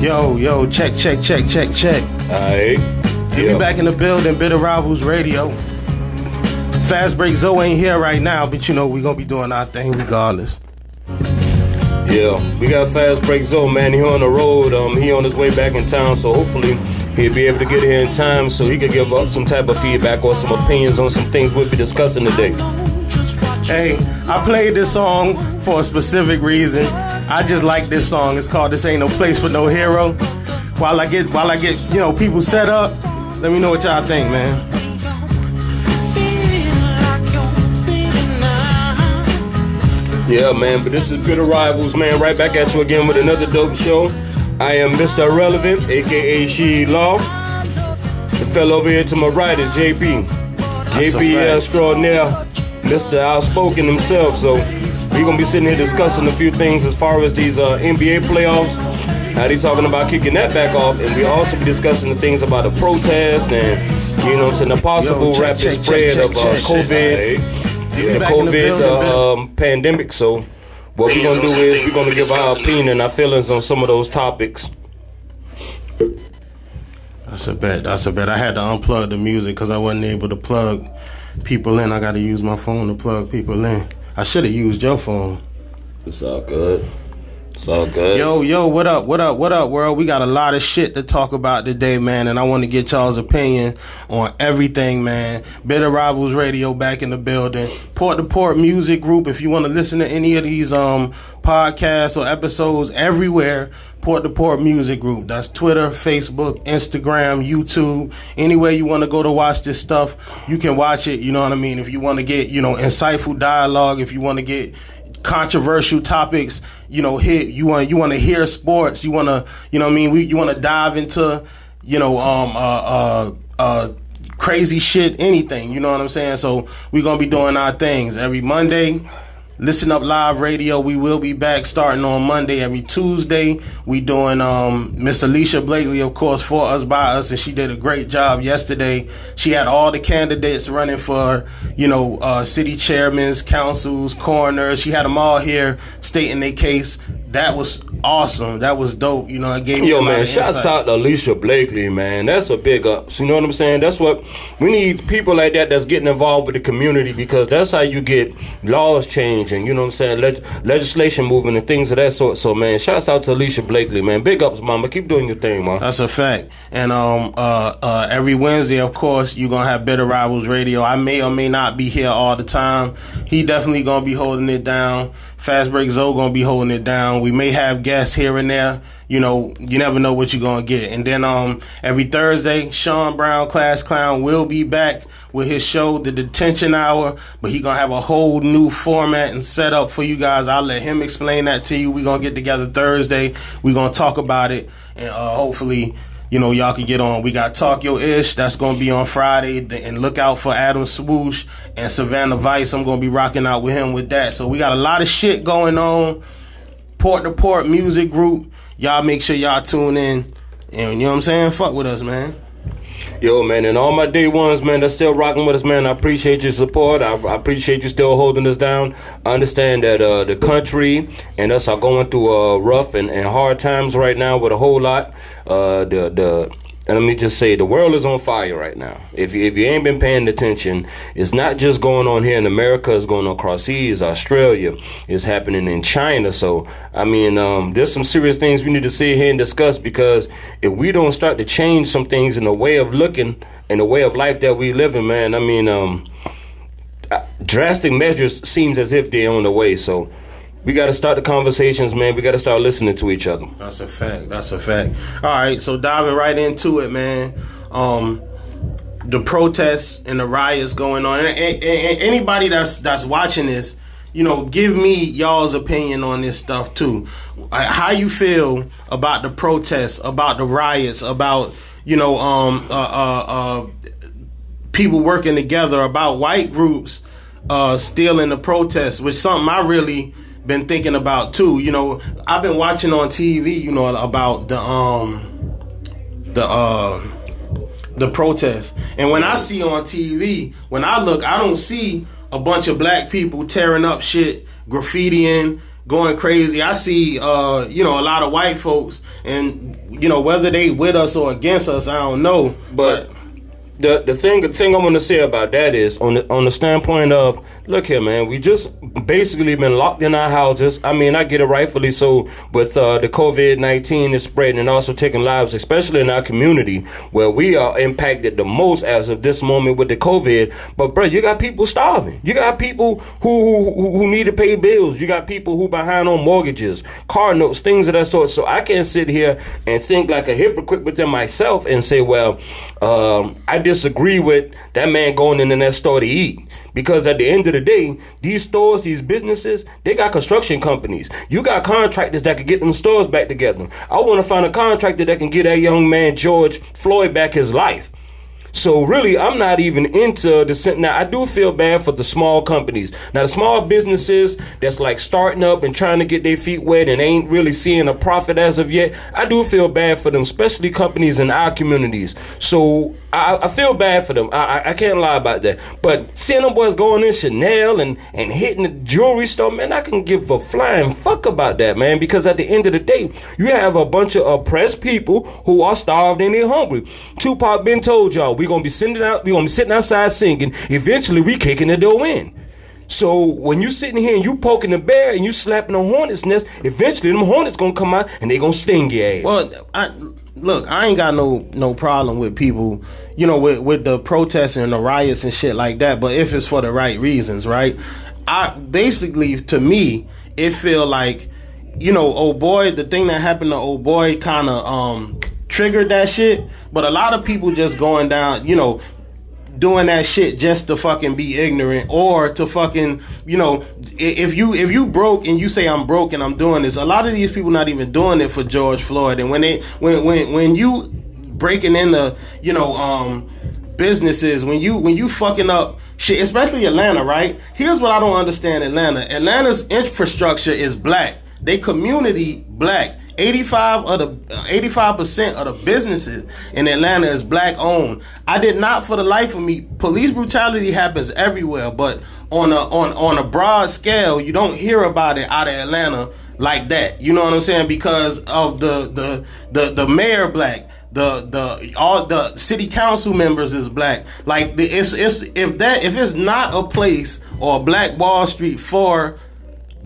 Yo, check. Alright. We back in the building, Bitter Rivals Radio. Fast Break Zoe ain't here right now, but you know we gonna be doing our thing regardless. Yeah, we got Fast Break Zoe, man. He on the road. He on his way back in town, so hopefully he'll be able to get here in time so he can give up some type of feedback or some opinions on some things we'll be discussing today. Hey, I played this song for a specific reason. I just like this song. It's called "This Ain't No Place for No Hero." While I get people set up, let me know what y'all think, man. Yeah, man, but this is Bitter Rivals, man. Right back at you again with another dope show. I am Mr. Irrelevant, a.k.a. She Law. The fellow over here to my right is JP. JP Extraordinaire, Mr. Outspoken himself. So we're going to be sitting here discussing a few things as far as these NBA playoffs. How they talking about kicking that back off. And we also be discussing the things about the protest and, the possible rapid spread of COVID. The COVID pandemic. So what we're going to do is we're going to give our opinion and our feelings on some of those topics. That's a bet. I had to unplug the music because I wasn't able to plug people in. I got to use my phone to plug people in. I should have used your phone. It's all good. Yo, what up, world? We got a lot of shit to talk about today, man, and I want to get y'all's opinion on everything, man. Bitter Rivals Radio back in the building. Port to Port Music Group, if you want to listen to any of these podcasts or episodes, everywhere, Port to Port Music Group. That's Twitter, Facebook, Instagram, YouTube. Anywhere you want to go to watch this stuff, you can watch it, you know what I mean? If you want to get, insightful dialogue, if you want to get controversial topics, you want to hear sports, you want to, you want to dive into, crazy shit, anything, you know what I'm saying? So we're going to be doing our things every Monday. Listen Up Live Radio, we will be back starting on Monday. Every Tuesday, we doing Miss Alicia Blakely, of course, For Us, By Us, and she did a great job yesterday. She had all the candidates running for, city chairmen, councils, coroners. She had them all here stating their case. That was awesome. That was dope. It gave me a lot of insight. Shouts out to Alicia Blakely, man. That's a big ups. You know what I'm saying? That's what we need, people like that that's getting involved with the community, because that's how you get laws changing. You know what I'm saying? Legislation moving and things of that sort. So, man, shouts out to Alicia Blakely, man. Big ups, mama. Keep doing your thing, man. That's a fact. And every Wednesday, of course, you're gonna have Bitter Rivals Radio. I may or may not be here all the time. He definitely gonna be holding it down. Fast Break Zoe gonna be holding it down. We may have guests here and there. You never know what you're gonna get. And then every Thursday, Sean Brown, Class Clown, will be back with his show, The Detention Hour. But he gonna have a whole new format and setup for you guys. I'll let him explain that to you. We gonna get together Thursday. We gonna talk about it, and hopefully, y'all can get on. We got Talk Your Ish. That's going to be on Friday. And look out for Adam Swoosh and Savannah Vice. I'm going to be rocking out with him with that. So we got a lot of shit going on. Port to Port Music Group. Y'all make sure y'all tune in. And you know what I'm saying? Fuck with us, man. Yo, man, and all my day ones, man, that's still rocking with us, man. I appreciate your support. I appreciate you still holding us down. I understand that the country and us are going through rough and hard times right now with a whole lot. And let me just say, the world is on fire right now. If you ain't been paying attention, it's not just going on here in America. It's going on across seas, Australia. It's happening in China. So, there's some serious things we need to sit here and discuss, because if we don't start to change some things in the way of looking and the way of life that we live in, man, drastic measures seems as if they're on the way. So we got to start the conversations, man. We got to start listening to each other. That's a fact. All right, so diving right into it, man. The protests and the riots going on. And anybody that's watching this, give me y'all's opinion on this stuff too. How you feel about the protests, about the riots, about people working together, about white groups stealing the protests, which is something I really been thinking about too. I've been watching on TV, about the protests. And when I see on TV, when I look, I don't see a bunch of black people tearing up shit, graffitiing, going crazy. I see, you know, a lot of white folks, and you know, whether they with us or against us, I don't know. But the thing I want to say about that is on the standpoint of, look here, man, we just basically been locked in our houses. I mean, I get it, rightfully so, with the COVID-19 is spreading and also taking lives, especially in our community where we are impacted the most as of this moment with the COVID. But bro, you got people starving. You got people who need to pay bills. You got people who behind on mortgages, car notes, things of that sort. So I can't sit here and think like a hypocrite within myself and say, well, I disagree with that man going into that store to eat, because at the end of the day, these stores, these businesses, they got construction companies. You got contractors that can get them stores back together. I want to find a contractor that can get that young man George Floyd back his life. So really, I'm not even into the. Now, I do feel bad for the small companies. Now, the small businesses that's like starting up and trying to get their feet wet and ain't really seeing a profit as of yet, I do feel bad for them, especially companies in our communities. So I feel bad for them. I can't lie about that. But seeing them boys going in Chanel and hitting the jewelry store, man, I can give a flying fuck about that, man, because at the end of the day, you have a bunch of oppressed people who are starved and they're hungry. Tupac been told y'all, we're gonna be sitting outside singing. Eventually, we kicking the door in. So when you sitting here and you poking the bear and you slapping a hornet's nest, eventually them hornets gonna come out and they gonna sting your ass. Well, I ain't got no problem with people, you know, with the protesting and the riots and shit like that. But if it's for the right reasons, right? Basically, to me, it feel like, you know, old boy, the thing that happened to old boy kind of triggered that shit. But a lot of people just going down, you know, doing that shit just to fucking be ignorant, or to fucking, you know, if you broke and you say I'm broke and I'm doing this, a lot of these people not even doing it for George Floyd. And when you breaking into, you know, businesses, when you fucking up shit, especially Atlanta, right? Here's what I don't understand. Atlanta's infrastructure is black. They community black. 85% of the businesses in Atlanta is black owned. I did not, for the life of me, police brutality happens everywhere, but on a broad scale, you don't hear about it out of Atlanta like that. You know what I'm saying? Because of the mayor black. All the city council members is black. Like if it's not a place or a Black Wall Street for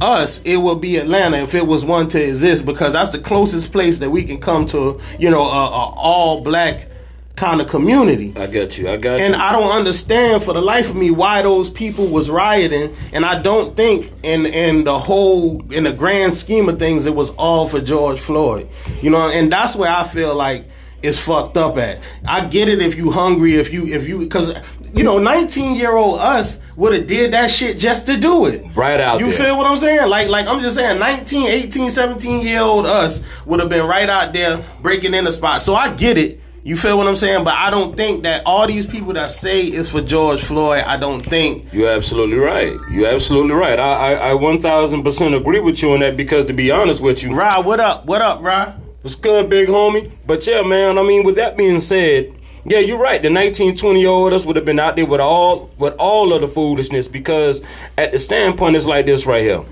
us, it will be Atlanta if it was one to exist, because that's the closest place that we can come to, you know, a all black kind of community. I got you. And I don't understand for the life of me why those people was rioting, and I don't think in the grand scheme of things it was all for George Floyd. You know, and that's where I feel like it's fucked up at. I get it if you hungry, if you because, you know, 19-year-old us would have did that shit just to do it. Right out there. You feel what I'm saying? Like I'm just saying, 19, 18, 17-year-old us would have been right out there breaking in the spot. So I get it. You feel what I'm saying? But I don't think that all these people that say it's for George Floyd, I don't think. You're absolutely right. I 1,000% agree with you on that, because to be honest with you. Rod, what up? What up, Rod? What's good, big homie? But yeah, man, I mean, with that being said, yeah, you're right. The 19, 20-year-old us would have been out there with all of the foolishness, because at the standpoint, it's like this right here.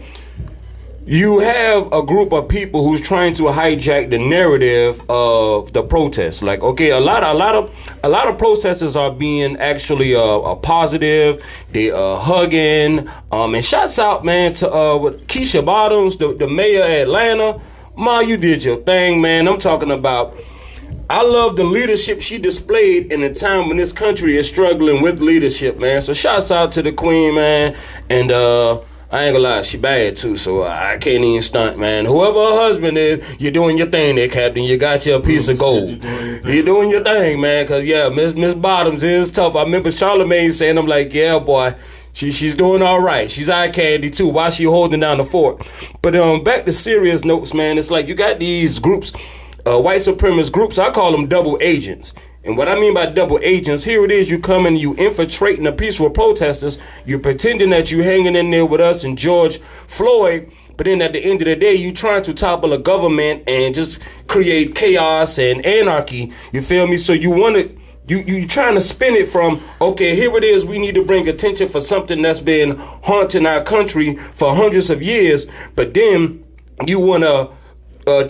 You have a group of people who's trying to hijack the narrative of the protest. Like, okay, a lot of protesters are being actually positive. They hugging. And shouts out, man, to Keisha Bottoms, the mayor of Atlanta. Ma, you did your thing, man. I'm talking about, I love the leadership she displayed in a time when this country is struggling with leadership, man. So shouts out to the queen, man. And I ain't gonna lie, she bad too, so I can't even stunt, man. Whoever her husband is, you're doing your thing there, Captain. You got your piece of gold. You're doing your thing, man, because, yeah, Miss Bottoms is tough. I remember Charlamagne saying, I'm like, yeah, boy, she's doing all right. She's eye candy, too, while she holding down the fort. But back to serious notes, man. It's like you got these groups, white supremacist groups. I call them double agents. And what I mean by double agents, here it is, you come and you infiltrating the peaceful protesters. You're pretending that you hanging in there with us and George Floyd. But then at the end of the day, you trying to topple a government and just create chaos and anarchy. You feel me? So you want to You trying to spin it from, okay, here it is, we need to bring attention for something that's been haunting our country for hundreds of years, but then you want to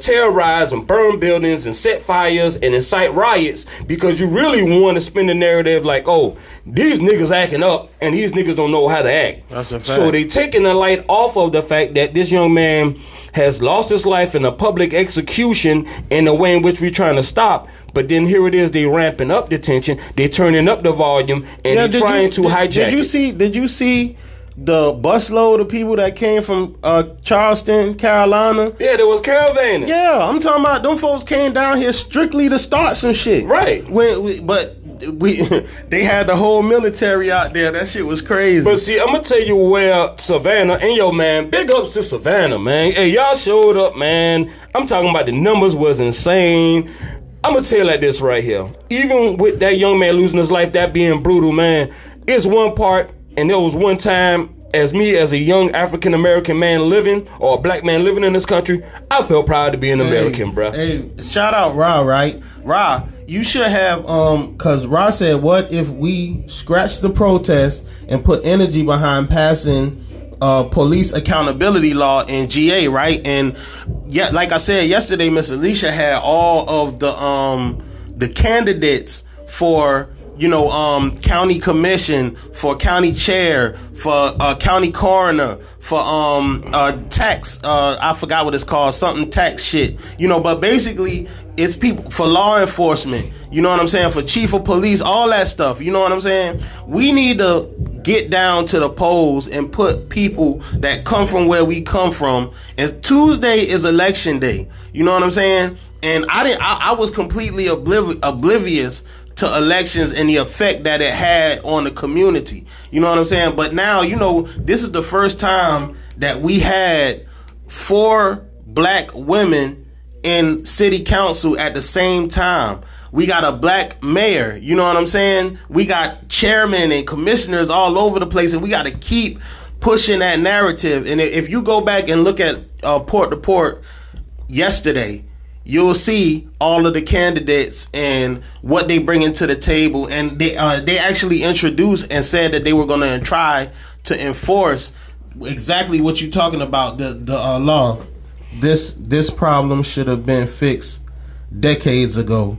terrorize and burn buildings and set fires and incite riots because you really want to spin the narrative like, oh, these niggas acting up and these niggas don't know how to act. That's a fact. So they taking the light off of the fact that this young man has lost his life in a public execution in the way in which we're trying to stop. But then here it is, they ramping up the tension, they turning up the volume, and they trying to hijack it. Did you see the busload of people that came from Charleston, Carolina? Yeah, there was caravaning. Yeah, I'm talking about them folks came down here strictly to start some shit. Right. They had the whole military out there. That shit was crazy. But see, I'm gonna tell you where Savannah and yo man, big ups to Savannah, man. Hey, y'all showed up, man. I'm talking about the numbers was insane. I'm gonna tell you like this right here. Even with that young man losing his life, that being brutal, man, it's one part. And there was one time, as me, as a young African-American man living, or a black man living in this country, I felt proud to be an American, bro. Hey, shout out Ra, right? Ra, you should have, because Ra said, what if we scratch the protest and put energy behind passing police accountability law in GA, right? And yeah, like I said yesterday, Miss Alicia had all of the candidates for county commission, for county chair, for county coroner, for tax, I forgot what it's called, something tax shit, but basically it's people for law enforcement, you know what I'm saying, for chief of police, all that stuff, you know what I'm saying. We need to get down to the polls and put people that come from where we come from. And Tuesday is election day, you know what I'm saying. And I was completely oblivious to elections and the effect that it had on the community. You know what I'm saying? But now, this is the first time that we had 4 black women in city council at the same time. We got a black mayor, you know what I'm saying? We got chairmen and commissioners all over the place, and we got to keep pushing that narrative. And if you go back and look at Port to Port yesterday, you'll see all of the candidates and what they bring into the table. And they actually introduced and said that they were going to try to enforce exactly what you're talking about, the law. This problem should have been fixed decades ago.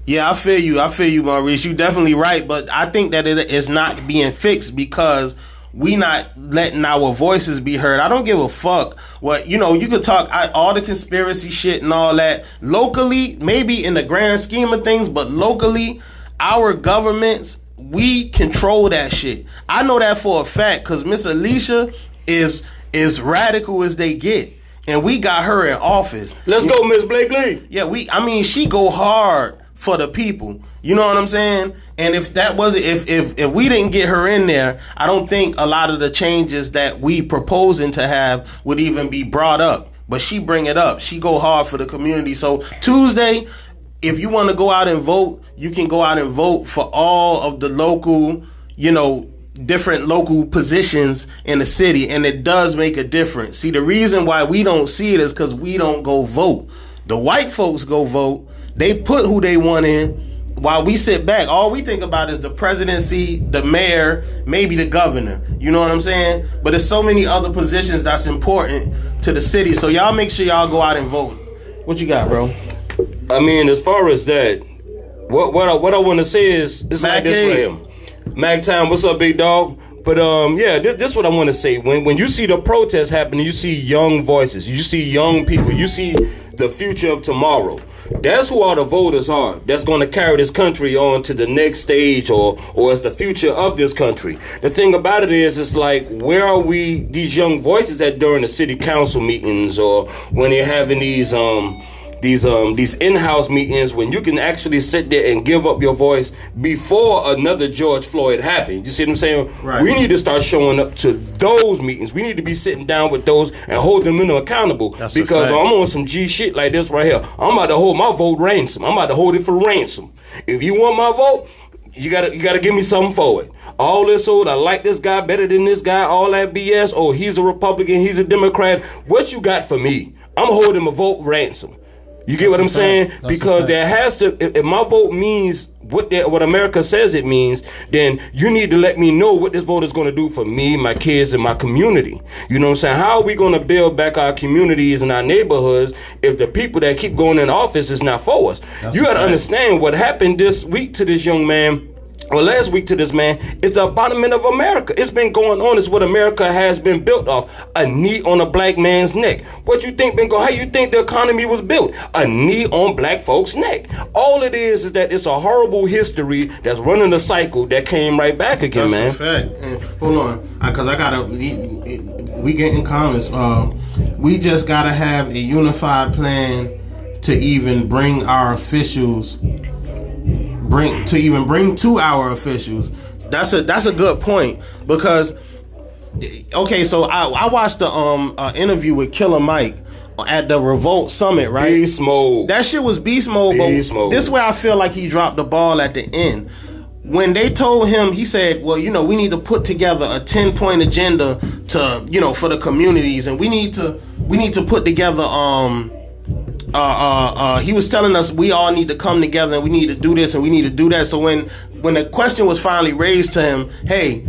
Yeah, I feel you, Maurice. You're definitely right. But I think that it is not being fixed because we not letting our voices be heard. I don't give a fuck what, you could talk all the conspiracy shit and all that. Locally, maybe in the grand scheme of things, but locally, our governments, we control that shit. I know that for a fact because Miss Alicia is radical as they get. And we got her in office. Let's go, Miss Blakely. Yeah, she go hard for the people. You know what I'm saying? And if that wasn't, if we didn't get her in there, I don't think a lot of the changes that we proposing to have would even be brought up. But she bring it up. She go hard for the community. So Tuesday, if you want to go out and vote, you can go out and vote for all of the local, different local positions in the city. And it does make a difference. See, the reason why we don't see it is because we don't go vote. The white folks go vote. They put who they want in while we sit back. All we think about is the presidency, the mayor, maybe the governor. You know what I'm saying? But there's so many other positions that's important to the city. So y'all make sure y'all go out and vote. What you got, bro? I mean, as far as that, what I want to say is it's like this for him. Mac Time, what's up, big dog? But this is what I want to say. When you see the protests happening, you see young voices, you see young people, you see the future of tomorrow. That's who all the voters are. That's going to carry this country on to the next stage, or it's the future of this country. The thing about it is, it's like, where are we, these young voices at during the city council meetings, or when they're having these in-house meetings when you can actually sit there and give up your voice before another George Floyd happened? You see what I'm saying? Right. We need to start showing up to those meetings. We need to be sitting down with those and hold them accountable. That's because I'm on some G shit like this right here. I'm about to hold my vote ransom. I'm about to hold it for ransom. If you want my vote, you gotta give me something for it. All this old, I like this guy better than this guy, all that BS. Oh, he's a Republican, he's a Democrat. What you got for me? I'm holding my vote ransom. You get what I'm saying? That's Because there has to. If my vote means what America says it means, then you need to let me know what this vote is going to do for me, my kids, and my community. You know what I'm saying? How are we going to build back our communities and our neighborhoods if the people that keep going in office is not for us? You got to understand what happened this week to this young man. Well, last week to this man is the abandonment of America. It's been going on. It's what America has been built off. A knee on a black man's neck. What you think been going? How you think the economy was built? A knee on black folks' neck. All it is that it's a horrible history that's running a cycle that came right back again, man. That's a fact. And hold on, because I gotta. We getting comments. We just gotta have a unified plan to even bring our officials. Bring to our officials. That's a good point, because okay, so I watched the interview with Killer Mike at the Revolt Summit, right? Beast mode. That shit was beast mode. Beast mode. This is where I feel like he dropped the ball at the end. When they told him, he said, well, we need to put together a 10-point agenda to, for the communities, and we need to put together he was telling us we all need to come together and we need to do this and we need to do that. So when the question was finally raised to him, hey,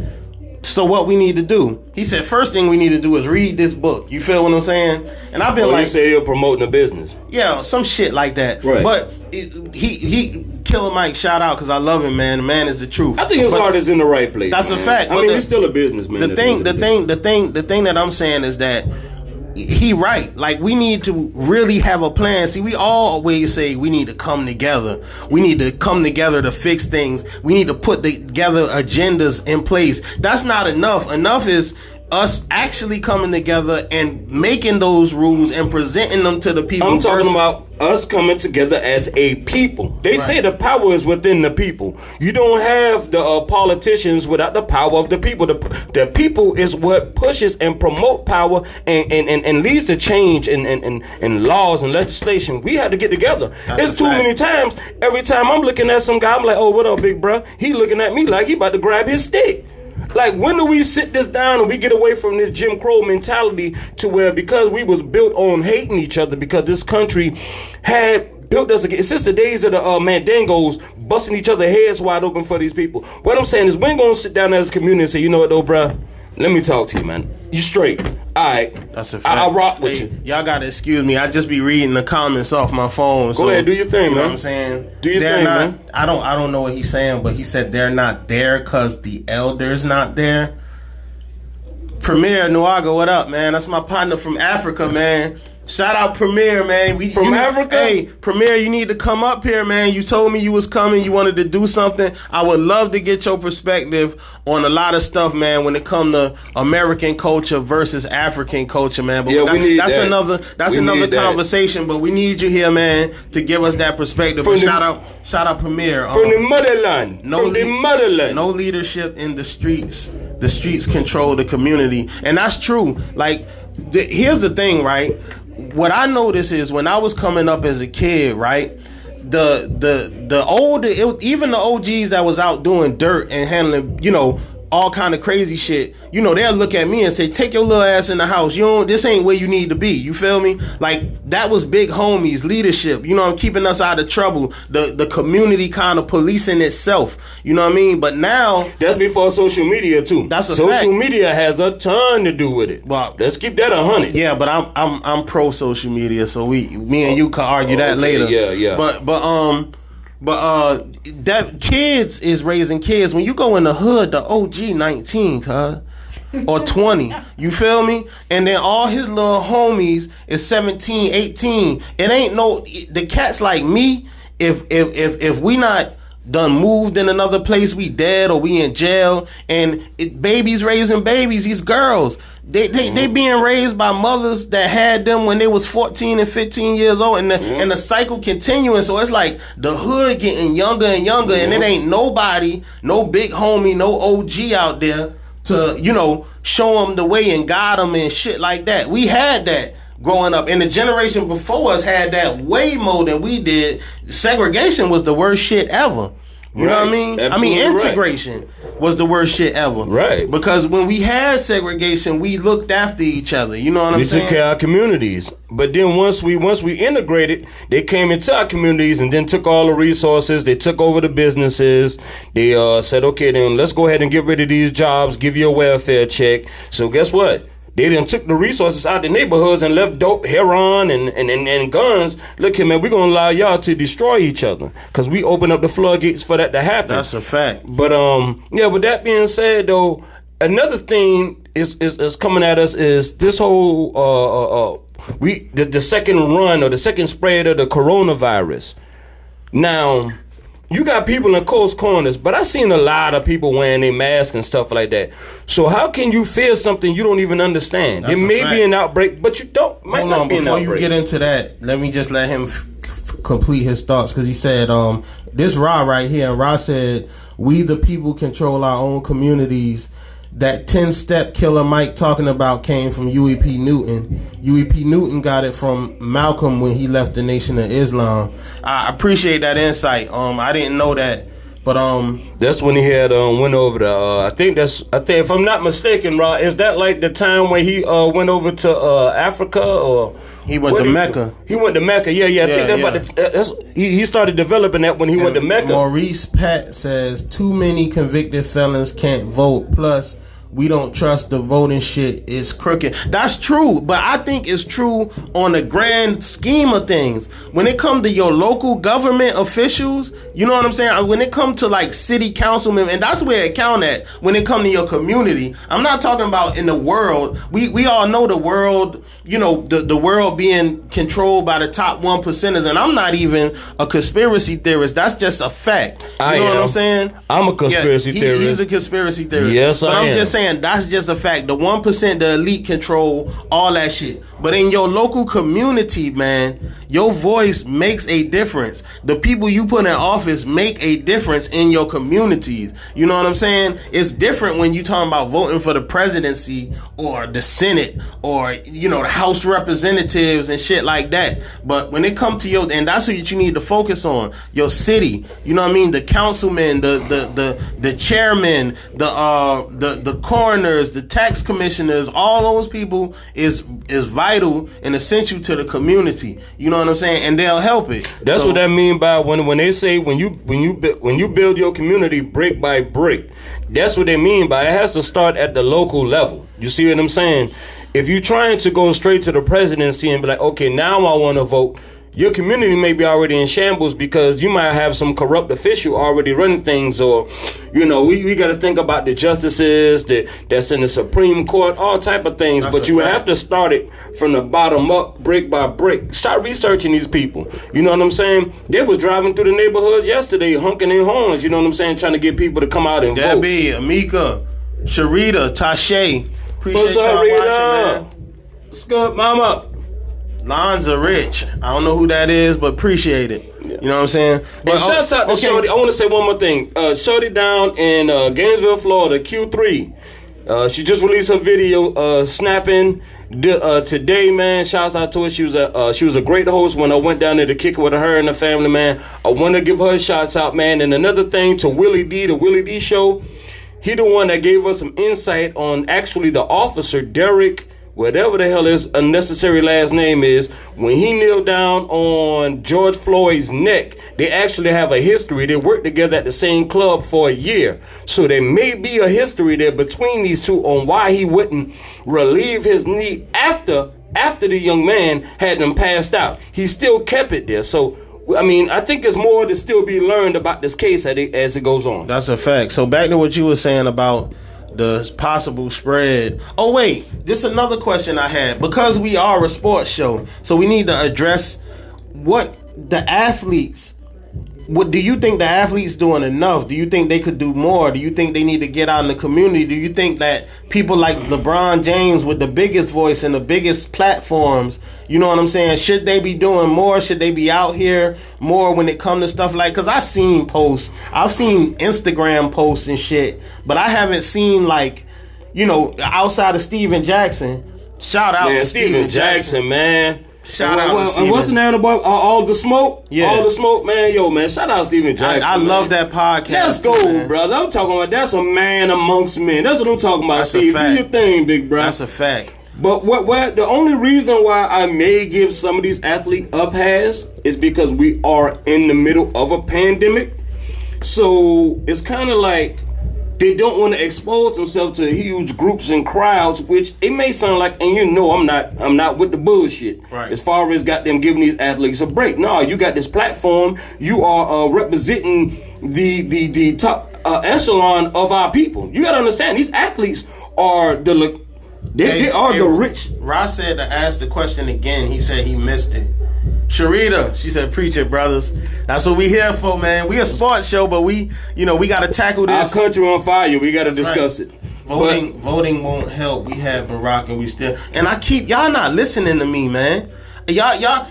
so what we need to do? He said, first thing we need to do is read this book. You feel what I'm saying? And I've been you say you're promoting the business. Yeah, some shit like that. Right. But he Killer Mike, shout out, because I love him, man. The man is the truth. I think his heart is in the right place. That's man. a fact. I mean, he's still a businessman. The thing that I'm saying is that he right. Like, we need to really have a plan. See, we always say we need to come together. We need to come together to fix things. We need to put together agendas in place. That's not enough. Enough is us actually coming together and making those rules and presenting them to the people. I'm talking about us coming together as a people. They say the power is within the people. You don't have the politicians without the power of the people. The people is what pushes and promote power and leads to change in laws and legislation. We have to get together. It's too many times. Every time I'm looking at some guy, I'm like, oh, what up, big bro? He looking at me like he about to grab his stick. Like, when do we sit this down and we get away from this Jim Crow mentality to where, because we was built on hating each other, because this country had built us again since the days of the Mandingos busting each other heads wide open for these people. What I'm saying is, we ain't gonna sit down as a community and say, you know what though, bruh? Let me talk to you, man. You straight. All right. That's a fact. I'll rock with you. Y'all gotta excuse me. I just be reading the comments off my phone. Go ahead, do your thing, man. You know what I'm saying? Do your thing, man. I don't know what he's saying, but he said they're not there because the elder's not there. Premier Nuaga, what up, man? That's my partner from Africa, man. Shout out Premier, man. From Africa? Hey, Premier, you need to come up here, man. You told me you was coming. You wanted to do something. I would love to get your perspective on a lot of stuff, man, when it comes to American culture versus African culture, man. But that's another conversation. But we need you here, man, to give us that perspective. Shout out Premier. From the motherland. Motherland. No leadership in the streets. The streets control the community. And that's true. Like, here's the thing, right? What I noticed is, when I was coming up as a kid, right, the older, even the OGs that was out doing dirt and handling, all kind of crazy shit, they'll look at me and say, take your little ass in the house. This ain't where you need to be. You feel me? Like, that was big homies, leadership, keeping us out of trouble. The community kind of policing itself. You know what I mean? But now, that's before social media too. That's a social fact. media has a ton to do with it. Well, let's keep that 100. Yeah, but I'm pro social media, so me and you can argue that later. Yeah. But that kids is raising kids. When you go in the hood, the OG 19, cuz, or 20, you feel me? And then all his little homies is 17, 18. It ain't the cats like me. If we not done moved in another place, we dead or we in jail, and babies raising babies, these girls, they being raised by mothers that had them when they was 14 and 15 years old, and the cycle continuing. So it's like the hood getting younger and younger, and it ain't nobody, no big homie, no OG out there to show them the way and guide them and shit like that. We had that growing up, and the generation before us had that way more than we did. Segregation was the worst shit ever. You know what I mean? Absolutely integration was the worst shit ever. Right. Because when we had segregation, we looked after each other. You know what I'm saying? We took care of our communities. But then once we integrated, they came into our communities and then took all the resources. They took over the businesses. They said, okay, then let's go ahead and get rid of these jobs, give you a welfare check. So guess what? They then took the resources out the neighborhoods and left dope, heroin, and guns. Look here, man, we're going to allow y'all to destroy each other because we open up the floodgates for that to happen. That's a fact. But, with that being said, though, another thing is coming at us is this whole, the second run or the second spread of the coronavirus. Now, you got people in close corners, but I seen a lot of people wearing their masks and stuff like that. So how can you fear something you don't even understand? There may be an outbreak, but you don't. Hold on, before you get into that, let me just let him complete his thoughts because he said, this Ra right here, and Ra said, we the people control our own communities. That 10-step killer Mike talking about came from UEP Newton. UEP Newton got it from Malcolm when he left the Nation of Islam. I appreciate that insight. I didn't know that, but that's when he had went over to. I think if I'm not mistaken, Rod, is that like the time when he went over to Africa or he went to Mecca? He went to Mecca. Yeah. I think that's he started developing that when he went to Mecca. Maurice Pat says too many convicted felons can't vote. Plus, we don't trust the voting shit. It's crooked. That's true, but I think it's true on the grand scheme of things. When it comes to your local government officials, you know what I'm saying? When it comes to like city councilmen, and that's where it count at. When it comes to your community, I'm not talking about in the world. We all know the world. You know the world being controlled by the top 1%ers, and I'm not even a conspiracy theorist. That's just a fact. You know what I'm saying? I'm a conspiracy theorist. He's a conspiracy theorist. Yes, but I am. I'm just saying that's just a fact. The 1%, the elite control all that shit. But in your local community, man, your voice makes a difference. The people you put in office make a difference in your communities. You know what I'm saying? It's different when you talking about voting for the presidency or the Senate or, you know, the House Representatives and shit like that. But when it comes to and that's what you need to focus on, your city. You know what I mean? The councilmen, the chairman, the coroners, the tax commissioners, all those people is vital and essential to the community. You know what I'm saying? And they'll help it. That's what that mean by when they say when you build your community brick by brick. That's what they mean by it has to start at the local level. You see what I'm saying? If you're trying to go straight to the presidency and be like, okay, now I want to vote, your community may be already in shambles because you might have some corrupt official already running things, or, you know, we got to think about the justices that's in the Supreme Court, all type of things. That's but you fact. Have to start it from the bottom up, brick by brick. Start researching these people. You know what I'm saying? They was driving through the neighborhoods yesterday, honking their horns. You know what I'm saying? Trying to get people to come out and vote. Debbie, Amika, Sharita, Tashay. Appreciate What's up, y'all Rita? watching, man. What's good, mama? Lonza Rich. I don't know who that is, but appreciate it. Yeah. You know what I'm saying? But, and shouts out to Shorty. I want to say one more thing. Shorty down in Gainesville, Florida, Q3. She just released her video snapping today, man. Shouts out to her. She was a great host when I went down there to kick it with her and the family, man. I want to give her shouts out, man. And another thing to Willie D, the Willie D Show. He the one that gave us some insight on actually the officer, Derek, whatever the hell his unnecessary last name is, when he kneeled down on George Floyd's neck. They actually have a history. They worked together at the same club for a year. So there may be a history there between these two on why he wouldn't relieve his knee after the young man had them passed out. He still kept it there. So, I mean, I think there's more to still be learned about this case as it goes on. That's a fact. So back to what you were saying about the possible spread. Oh, wait. This is another question I had. Because we are a sports show, so we need to address what the athletes... What do you think the athletes doing enough? Do you think they could do more? Do you think they need to get out in the community? Do you think that people like LeBron James with the biggest voice and the biggest platforms, you know what I'm saying, should they be doing more? Should they be out here more when it comes to stuff like, because I've seen posts, I've seen Instagram posts and shit, but I haven't seen like, you know, outside of Steven Jackson. Shout out to Steven Jackson, man. Shout out to and what's the name of the boy? All the Smoke? Yeah. All the Smoke, man. Yo, man, shout out Steven Jackson. I love that podcast. Let's go, man. brother. I'm talking about that's a man amongst men. That's what I'm talking about, That's Steve. a fact. Do your thing, big bro. That's a fact. But what the only reason why I may give some of these athletes a pass is because we are in the middle of a pandemic. So it's kind of like they don't want to expose themselves to huge groups and crowds, which it may sound like, and you know I'm not with the bullshit. Right. As far as got them giving these athletes a break. No, you got this platform. You are representing the top echelon of our people. You got to understand, these athletes are the rich. Ross said to ask the question again. He said he missed it. Sharita, she said, preach it, brothers. That's what we here for, man. We a sports show, but we got to tackle this. Our country on fire. We got to discuss it. Voting won't help. We had Barack and we still. And y'all not listening to me, man. Y'all.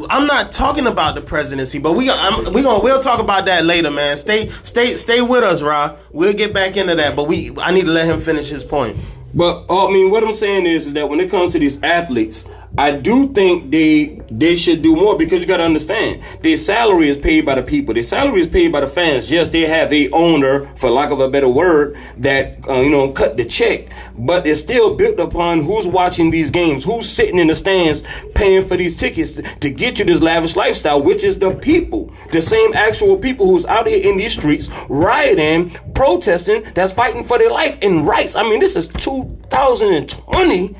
I'm not talking about the presidency, but we'll talk about that later, man. Stay with us, Ra. We'll get back into that, but I need to let him finish his point. But I mean, what I'm saying is that when it comes to these athletes, I do think they should do more, because you got to understand, their salary is paid by the people. Their salary is paid by the fans. Yes, they have a owner, for lack of a better word, that cut the check, but it's still built upon who's watching these games, who's sitting in the stands paying for these tickets to get you this lavish lifestyle, which is the people, the same actual people who's out here in these streets rioting, protesting, that's fighting for their life and rights. I mean, this is 2020.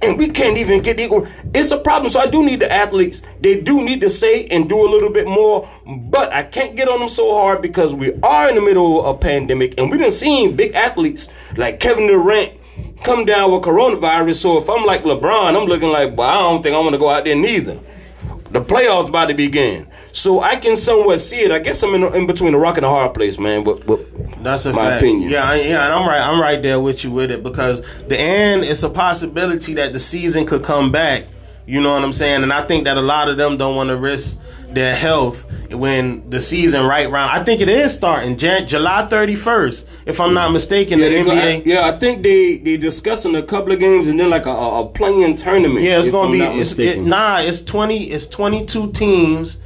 And we can't even get equal. It's a problem. So I do need the athletes. They do need to say and do a little bit more. But I can't get on them so hard, because we are in the middle of a pandemic. And we done seen big athletes like Kevin Durant come down with coronavirus. So if I'm like LeBron, I'm looking like, well, I don't think I want to go out there neither. The playoffs about to begin. So I can somewhat see it. I guess I'm in between a rock and a hard place, man. That's a my fact. opinion. Yeah, and I'm right there with you with it, because it's a possibility that the season could come back. You know what I'm saying? And I think that a lot of them don't want to risk their health when the season right round. I think it is starting July 31st, if I'm not mistaken. The NBA. I think they discussing a couple of games and then like a playing tournament. Yeah, it's gonna be. It's 22 teams.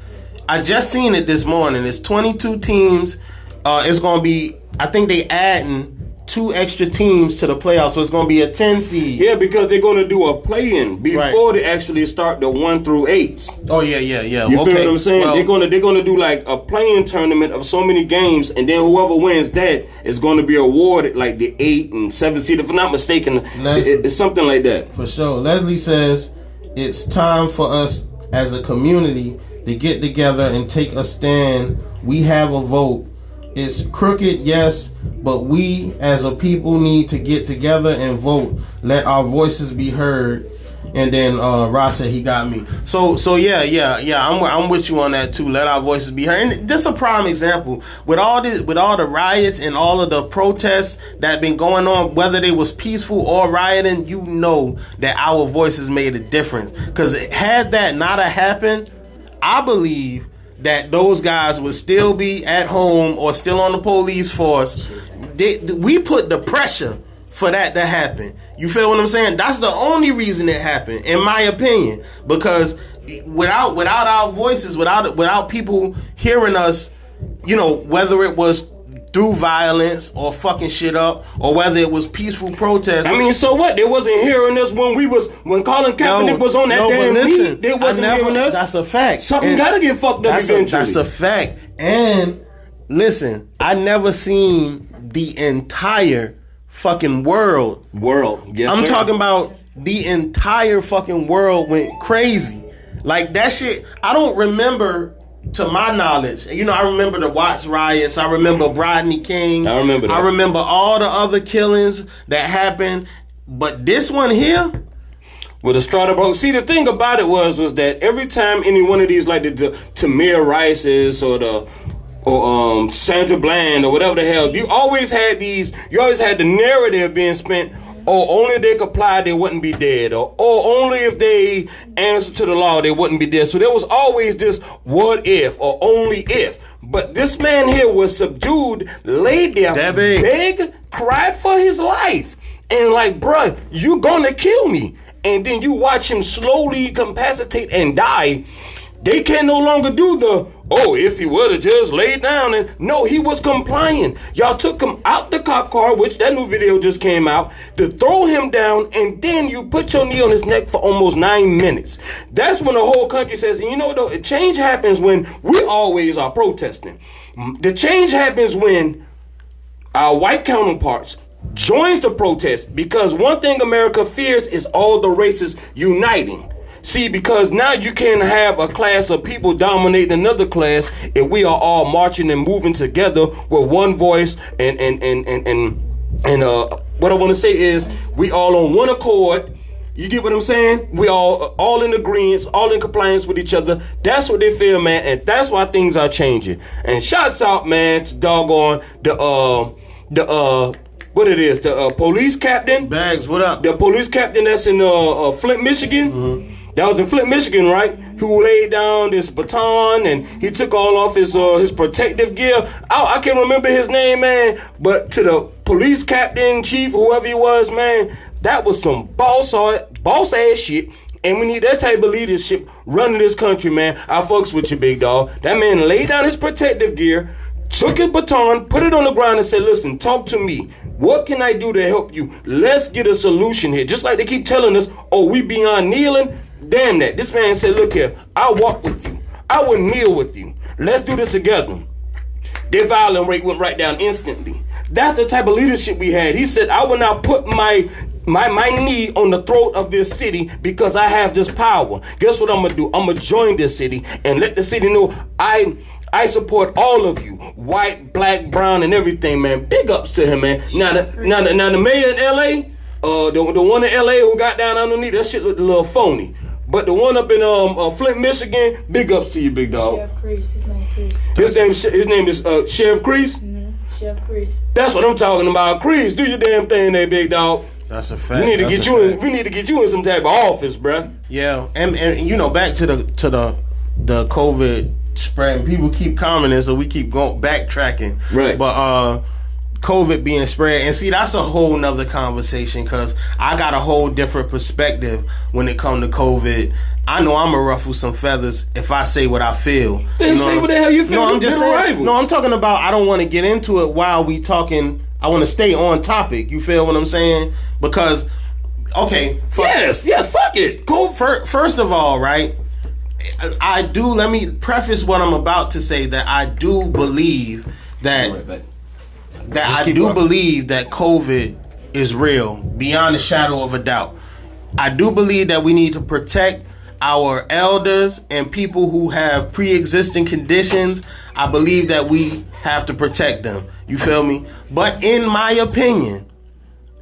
I just seen it this morning. It's 22 teams. It's gonna be. I think they adding 2 extra teams to the playoffs, so it's going to be a 10 seed. Yeah, because they're going to do a play-in before they actually start the 1 through 8s. Oh yeah. You feel what I'm saying? Well, they're going to do like a play-in tournament of so many games, and then whoever wins that is going to be awarded like the 8 and 7 seed. If I'm not mistaken, it's something like that. For sure. Leslie says it's time for us as a community to get together and take a stand. We have a vote. It's crooked, yes, but we as a people need to get together and vote. Let our voices be heard. And then Ross said he got me. So yeah. I'm with you on that too. Let our voices be heard. And this is a prime example with all the riots and all of the protests that been going on, whether they was peaceful or rioting. You know that our voices made a difference. Because had that not have happened, I believe that those guys would still be at home or still on the police force. We put the pressure for that to happen. You feel what I'm saying? That's the only reason it happened, in my opinion. Because without our voices, without people hearing us, whether it was through violence or fucking shit up, or whether it was peaceful protests. I mean, so what? They wasn't hearing us when Colin Kaepernick was on that damn meet. They wasn't hearing us. That's a fact. Something gotta get fucked up eventually. That's a fact. And listen, I never seen the entire fucking world. Yes, I'm talking about the entire fucking world went crazy. Like that shit. I don't remember. To my knowledge, I remember the Watts riots. I remember Rodney King. I remember that. I remember all the other killings that happened. But this one here, with the Strata Broke. See, the thing about it was that every time any one of these, like the Tamir Rices or Sandra Bland or whatever the hell, you always had the narrative being spent. Or only if they complied, they wouldn't be dead. Or only if they answered to the law, they wouldn't be dead. So there was always this what if or only if. But this man here was subdued, laid there, begged, cried for his life. And like, bruh, you gonna kill me. and then you watch him slowly incapacitate and die, they can no longer do if he would have just laid down. And no, he was complying. Y'all took him out the cop car, which that new video just came out, to throw him down, and then you put your knee on his neck for almost 9 minutes. That's when the whole country says, you know, though, change happens when we always are protesting. The change happens when our white counterparts joins the protest, because one thing America fears is all the races uniting. See, because now you can have a class of people dominating another class if we are all marching and moving together with one voice and what I want to say is we all on one accord. You get what I'm saying? We all in agreement, all in compliance with each other. That's what they feel, man, and that's why things are changing. And shouts out, man, to doggone the police captain. Bags, what up? The police captain that's in Flint, Michigan. Mm-hmm. That was in Flint, Michigan, right? Who laid down this baton and he took all off his protective gear. I can't remember his name, man. But to the police captain, chief, whoever he was, man, that was some boss ass shit. And we need that type of leadership running this country, man. I fucks with you, big dog. That man laid down his protective gear, took his baton, put it on the ground and said, listen, talk to me. What can I do to help you? Let's get a solution here. Just like they keep telling us, we beyond kneeling. Damn that. This man said, look here, I'll walk with you. I will kneel with you. Let's do this together. Their violent rate went right down instantly. That's the type of leadership we had. He said, I will now put my knee on the throat of this city because I have this power. Guess what I'm going to do? I'm going to join this city and let the city know I support all of you, white, black, brown, and everything, man. Big ups to him, man. Now the mayor in L.A., the one in L.A. who got down underneath, that shit looked a little phony. But the one up in Flint, Michigan, big ups to you, big dog. Sheriff Crease, his name Crease. His name is Sheriff Crease? Mm-hmm. Sheriff Crease. That's what I'm talking about. Crease, do your damn thing there, big dog. That's a fact. We need to get you in some type of office, bruh. Yeah, and you know, back to the COVID spread, and people keep commenting, so we keep backtracking. Right. But COVID being spread, and see, that's a whole nother conversation, because I got a whole different perspective when it comes to COVID. I know I'm gonna ruffle some feathers if I say what I feel. Then say what the hell you feel. No, I'm just saying. No, I'm talking about, I don't want to get into it while we talking. I want to stay on topic. You feel what I'm saying? Because, okay. Yes, fuck it. Cool. First of all, right, let me preface what I'm about to say, that I do believe that believe that COVID is real, beyond a shadow of a doubt. I do believe that we need to protect our elders and people who have pre-existing conditions. I believe that we have to protect them. You feel me? But in my opinion,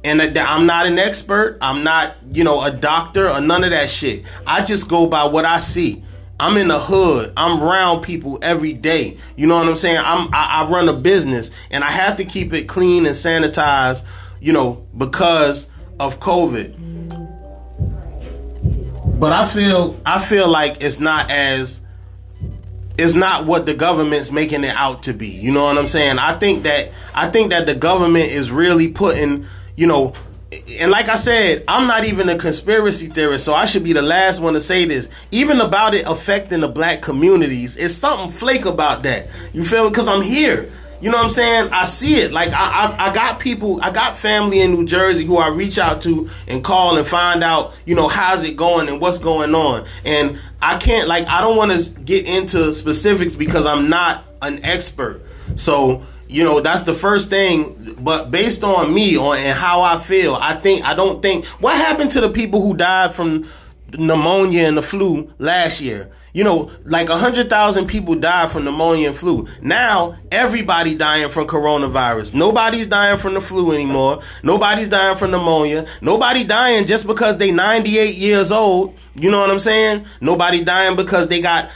and I'm not an expert, I'm not, a doctor or none of that shit. I just go by what I see. I'm in the hood. I'm around people every day. You know what I'm saying? I run a business, and I have to keep it clean and sanitized, because of COVID. But I feel like it's not what the government's making it out to be. You know what I'm saying? I think that the government is really putting, and like I said, I'm not even a conspiracy theorist, so I should be the last one to say this. Even about it affecting the black communities, it's something flake about that. You feel me? Because I'm here. You know what I'm saying? I see it. Like, I got family in New Jersey who I reach out to and call and find out, how's it going and what's going on. And I don't want to get into specifics because I'm not an expert. So, that's the first thing. But based on me and how I feel, what happened to the people who died from pneumonia and the flu last year? 100,000 people died from pneumonia and flu. Now, everybody dying from coronavirus. Nobody's dying from the flu anymore. Nobody's dying from pneumonia. Nobody dying just because they 98 years old. You know what I'm saying? Nobody dying because they had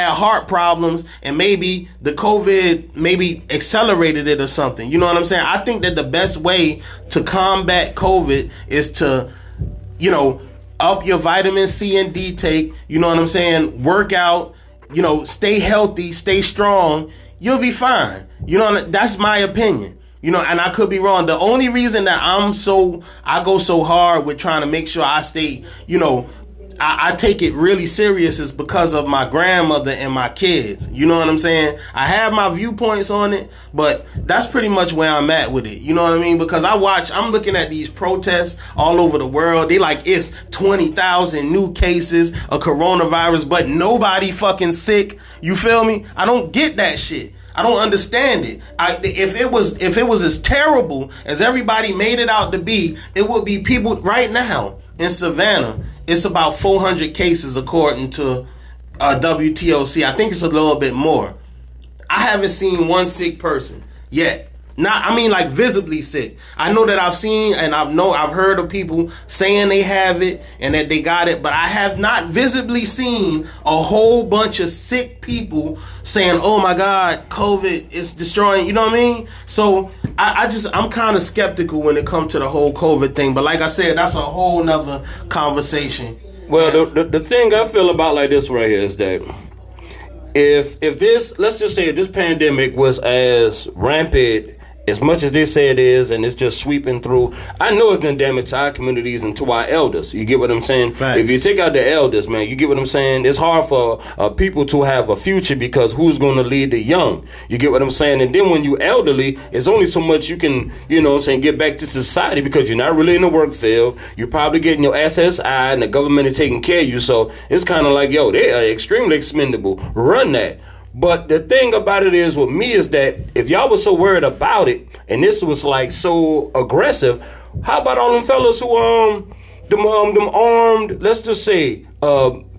heart problems and maybe the COVID maybe accelerated it or something. You know what I'm saying? I think that the best way to combat COVID is to, up your vitamin C and D take, you know what I'm saying? Work out, stay healthy, stay strong. You'll be fine. That's my opinion. You know, and I could be wrong. The only reason that I go so hard with trying to make sure I stay, you know, I take it really serious is because of my grandmother and my kids. You know what I'm saying? I have my viewpoints on it, but that's pretty much where I'm at with it. You know what I mean? Because I'm looking at these protests all over the world. They like it's 20,000 new cases of coronavirus, but nobody fucking sick. You feel me? I don't get that shit. I don't understand it. If it was as terrible as everybody made it out to be, it would be people right now in Savannah. It's about 400 cases according to WTOC. I think it's a little bit more. I haven't seen one sick person yet. Like visibly sick. I know that I've seen and I've heard of people saying they have it and that they got it, but I have not visibly seen a whole bunch of sick people saying, "Oh my God, COVID is destroying." You know what I mean? So I'm kind of skeptical when it comes to the whole COVID thing. But like I said, that's a whole nother conversation. Well, the thing I feel about like this right here is that if this, let's just say, if this pandemic was as rampant as much as they say it is, and it's just sweeping through, I know it's done damage to our communities and to our elders. You get what I'm saying? Thanks. If you take out the elders, man, you get what I'm saying? It's hard for people to have a future because who's going to lead the young? You get what I'm saying? And then when you elderly, it's only so much you can, you know what I'm saying, get back to society because you're not really in the work field. You're probably getting your SSI and the government is taking care of you. So it's kind of like, yo, they are extremely expendable. Run that. But the thing about it is with me is that if y'all was so worried about it and this was like so aggressive, how about all them fellas who them armed, let's just say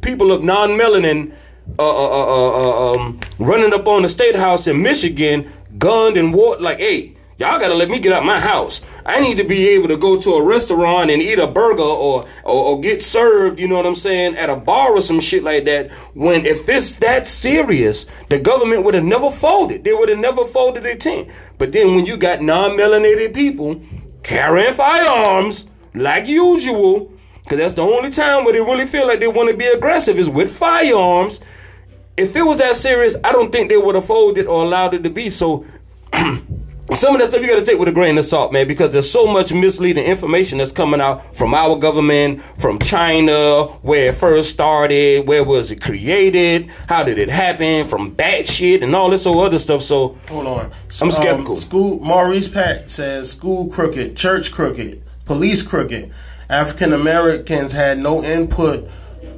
people of non-melanin running up on the state house in Michigan, gunned and war, like, hey, y'all gotta let me get out my house. I need to be able to go to a restaurant and eat a burger or get served, you know what I'm saying, at a bar or some shit like that. When if it's that serious, the government would have never folded. They would have never folded their tent. But then when you got non-melanated people carrying firearms like usual, because that's the only time where they really feel like they want to be aggressive is with firearms. If it was that serious, I don't think they would have folded or allowed it to be. So some of that stuff you got to take with a grain of salt, man, because there's so much misleading information that's coming out from our government, from China, where it first started, where was it created, how did it happen, from bat shit and all this other stuff. So hold on, I'm skeptical. Maurice Pat says school crooked, church crooked, police crooked. African Americans had no input.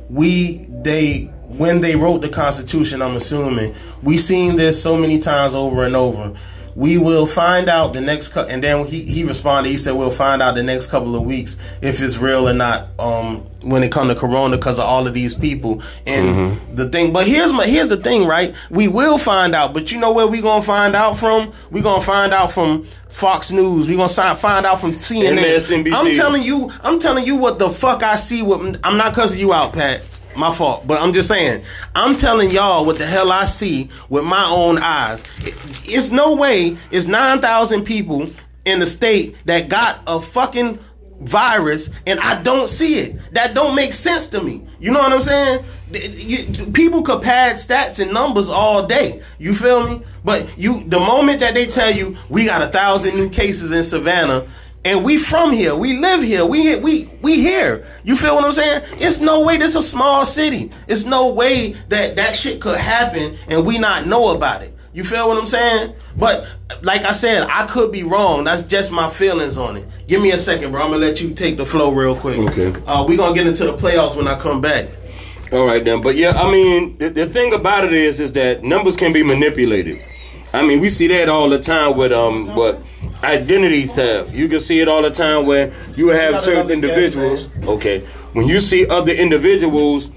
When they wrote the Constitution, I'm assuming we seen this so many times over and over. We will find out the next and then he responded. He said we'll find out the next couple of weeks if it's real or not. When it comes to Corona, because of all of these people and the thing. But here's the thing, right? We will find out, but you know where we gonna find out from? We gonna find out from Fox News. We gonna find out from CNN. MSNBC. I'm telling you what the fuck I see. I'm not cussing you out, Pat. My fault, but I'm just saying, I'm telling y'all what the hell I see with my own eyes. It's no way it's 9,000 people in the state that got a fucking virus and I don't see it. That don't make sense to me. You know what I'm saying? People could pad stats and numbers all day. You feel me? But the moment that they tell you we got 1,000 new cases in Savannah, and we from here, we live here, we here. You feel what I'm saying? It's no way. This is a small city. It's no way that shit could happen and we not know about it. You feel what I'm saying? But like I said, I could be wrong. That's just my feelings on it. Give me a second, bro. I'm gonna let you take the flow real quick. Okay. We gonna get into the playoffs when I come back. All right then. But yeah, I mean, the thing about it is that numbers can be manipulated. I mean, we see that all the time with identity theft. You can see it all the time where you have certain individuals. Okay, when you see other individuals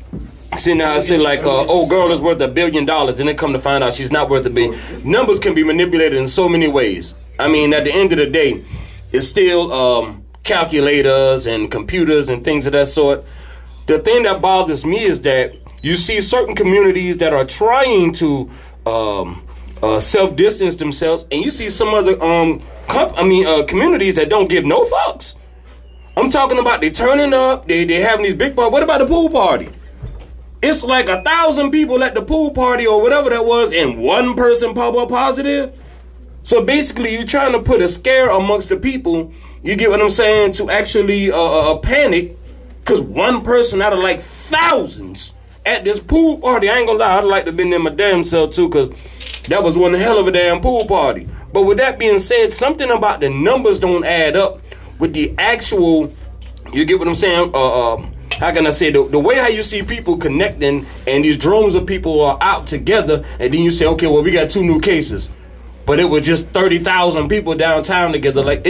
sitting there and say like, "Oh, girl is worth $1 billion," and then come to find out she's not worth $1 billion. Numbers can be manipulated in so many ways. I mean, at the end of the day, it's still calculators and computers and things of that sort. The thing that bothers me is that you see certain communities that are trying to self-distance themselves, and you see some other communities that don't give no fucks. I'm talking about they turning up, they having these big parties. What about the pool party? It's like 1,000 people at the pool party or whatever that was, and one person pop up positive. So basically, you're trying to put a scare amongst the people. You get what I'm saying? To actually panic, because one person out of like thousands at this pool party. I ain't gonna lie, I'd like to have been in my damn self too, because that was one hell of a damn pool party. But with that being said, something about the numbers don't add up with the actual. You get what I'm saying? How can I say, the way how you see people connecting and these drones of people are out together, and then you say, okay, well, we got 2 new cases. But it was just 30,000 people downtown together. Like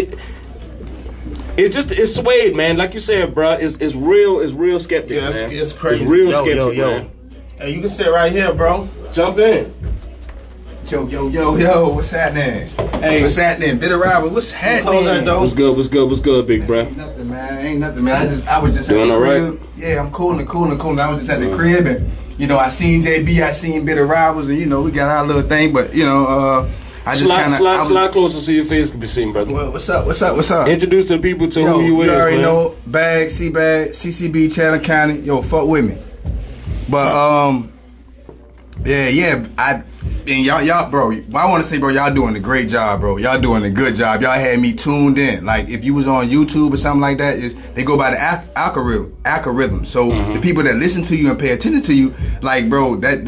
it's swayed, man. Like you said, bro, it's real skeptic, Yeah, man. it's crazy. It's real yo, skeptic, yo. man. Hey, you can sit right here, bro. Jump in. Yo, what's happening? Hey. What's happening? Bitter rival, what's happening? What's good, big bro? Ain't nothing, man. I was just Doing at the all right? crib. Yeah, I'm cool. I was just at the crib, and I seen JB, I seen Bitter Rivals, and we got our little thing, but I just kind of slide closer so your face can be seen, brother. Well, what's up? Introduce the people to who you is, you already man. know, Bag, C-Bag, CCB, Chandler County. Yo, fuck with me. But and y'all, bro. I want to say, bro, y'all doing a great job, bro. Y'all doing a good job. Y'all had me tuned in. Like if you was on YouTube or something like that, they go by the algorithm. So the people that listen to you and pay attention to you, like, bro, that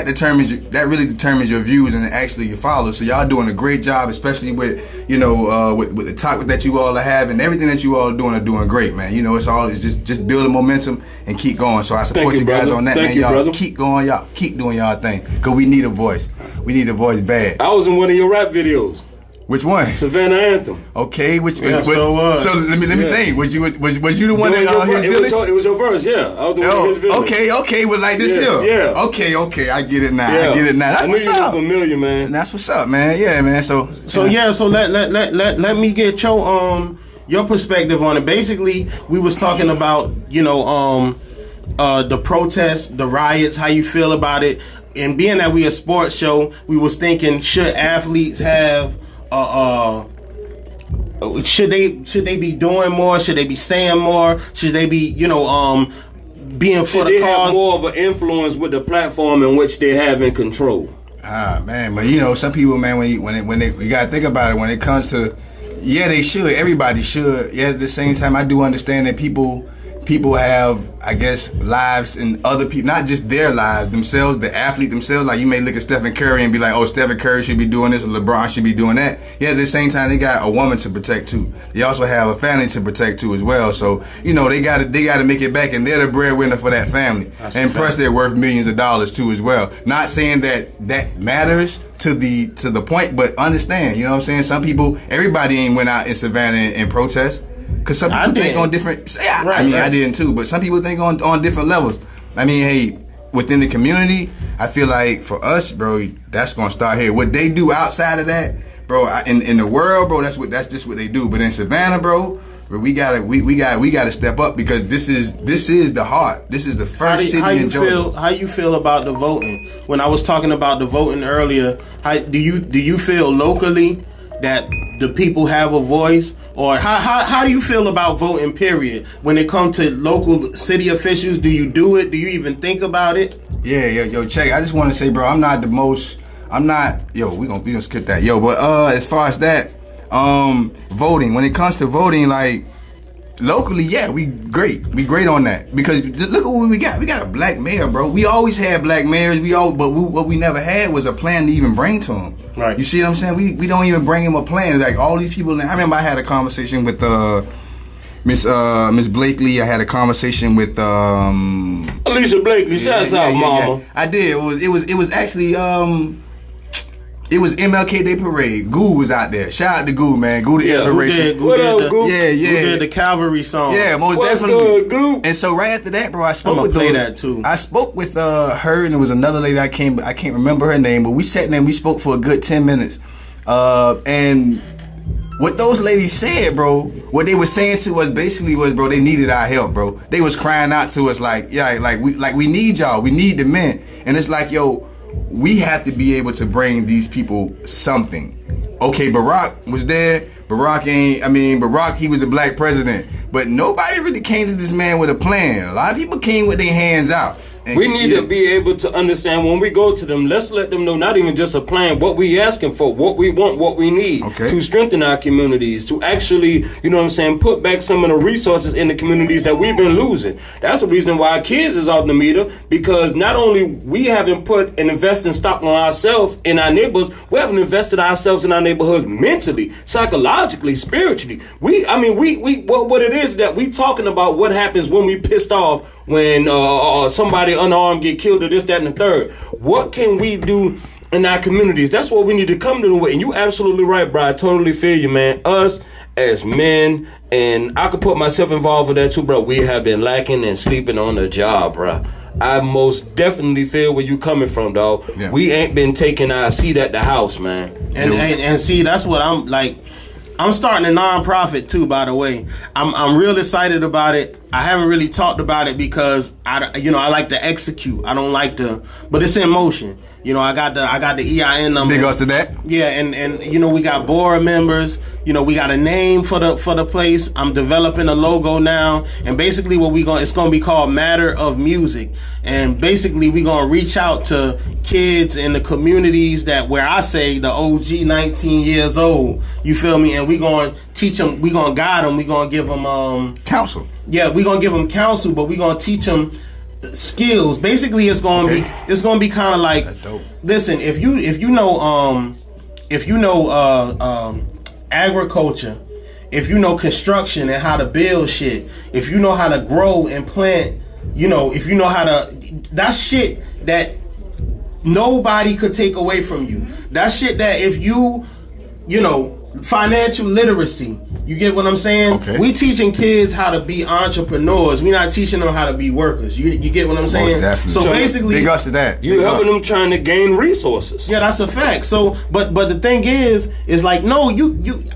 determines that really determines your views and actually your followers. So y'all doing a great job, especially with with the topic that you all are having, everything that you all are doing great, man. It's just building momentum and keep going. So I support you guys on that, man. Y'all brother. keep going, y'all keep doing y'all thing, cause we need a voice. We need a voice bad. I was in one of your rap videos. Which one? Savannah Anthem. Okay, which Yeah, so let me think. Was you the one that his village? It was your verse, yeah. I was the one in his village. Okay, well, like this Yeah, here. yeah. Okay, I get it now. Yeah. That's I knew what's you up. were familiar, man. That's what's up, man. Yeah, man. So let me get your perspective on it. Basically, we was talking about the protests, the riots, how you feel about it, and being that we a sports show, we was thinking, should athletes have should they be doing more? Should they be saying more? Should they be being for the they cause? have more of an influence with the platform in which they have in control. Man, but some people, man, you gotta think about it when it comes to, yeah, they should. Everybody should. Yeah, at the same time, I do understand that people have, I guess, lives and other people, not just their lives themselves, the athlete themselves. Like you may look at Stephen Curry and be like, oh, Stephen Curry should be doing this, or LeBron should be doing that. Yeah, at the same time, they got a woman to protect too. They also have a family to protect too as well. So they gotta make it back, and they're the breadwinner for that family. And plus, they're worth millions of dollars too as well. Not saying that matters to the point, but understand, you know what I'm saying? Some people, everybody ain't went out in Savannah and protest. Because some people think on different. I didn't too, but some people think on different levels. I mean, hey, within the community, I feel like for us, bro, that's gonna start here. What they do outside of that, bro, in the world, bro, that's just what they do. But in Savannah, bro, we gotta step up, because this is the heart. This is the first city in Georgia. How you feel about the voting? When I was talking about the voting earlier, do you feel locally that the people have a voice, or how do you feel about voting, period, when it comes to local city officials? Do you do it? Do you even think about it? Yeah, yo, check. I just want to say, bro, we gonna skip that, but as far as that, voting, when it comes to voting, like locally, yeah, we great on that, because look at what we got. We got a black mayor, bro. We always had black mayors. What we never had was a plan to even bring to him. Right. You see what I'm saying? We don't even bring him a plan. Like all these people. I remember I had a conversation with Miss Blakely. I had a conversation with Alicia Blakely. Shouts out, mama. Yeah. I did. It was actually it was MLK Day Parade. Goo was out there. Shout out to Goo, man. Goo the inspiration. What up, Goo? Yeah. Who did the Cavalry song? Yeah, most What's definitely. good, Goo? And so right after that, bro, I spoke with that too. I spoke with her, and there was another lady I can't remember her name, but we sat there and we spoke for a good 10 minutes. And what those ladies said, bro, what they were saying to us basically was, bro, they needed our help, bro. They was crying out to us like we need y'all. We need the men. And it's like, yo, we have to be able to bring these people something. Okay, Barack was there. Barack, he was the black president. But nobody really came to this man with a plan. A lot of people came with their hands out. We need to be able to understand when we go to them. Let's let them know not even just a plan, what we asking for, what we want, what we need to strengthen our communities, to actually, you know what I'm saying, put back some of the resources in the communities that we've been losing. That's the reason why our kids is off the meter, because not only we haven't put and invested in stock on ourselves in our neighborhoods, we haven't invested ourselves in our neighborhoods mentally, psychologically, spiritually. What it is that we talking about what happens when we pissed off, when somebody unarmed get killed, or this, that, and the third. What can we do in our communities? That's what we need to come to the way. And you absolutely right, bro. I totally feel you, man. Us as men, and I could put myself involved with that too, bro. We have been lacking and sleeping on the job, bro. I most definitely feel where you coming from, dog. Yeah. We ain't been taking our seat at the house, man. And see, that's what I'm like. I'm starting a nonprofit too, by the way. I'm real excited about it. I haven't really talked about it because I like to execute. I don't like to, but it's in motion. I got the EIN number. Big ups to that. Yeah, and we got board members. We got a name for the place. I'm developing a logo now, and basically it's gonna be called Matter of Music. And basically we gonna reach out to kids in the communities where I say the OG 19 years old. You feel me? And we gonna teach them. We gonna guide them. We gonna give them counsel. Yeah, we're gonna give them counsel, but we're gonna teach them skills. Basically, it's gonna be kind of like, listen, if you know agriculture, if you know construction and how to build shit, if you know how to grow and plant, if you know how to, that's shit that nobody could take away from you. That's shit that if financial literacy. You get what I'm saying? Okay. We teaching kids how to be entrepreneurs. We're not teaching them how to be workers. You get what I'm saying? So basically, big ups to that. You helping them trying to gain resources. Yeah, that's a fact. So, but the thing is like, no,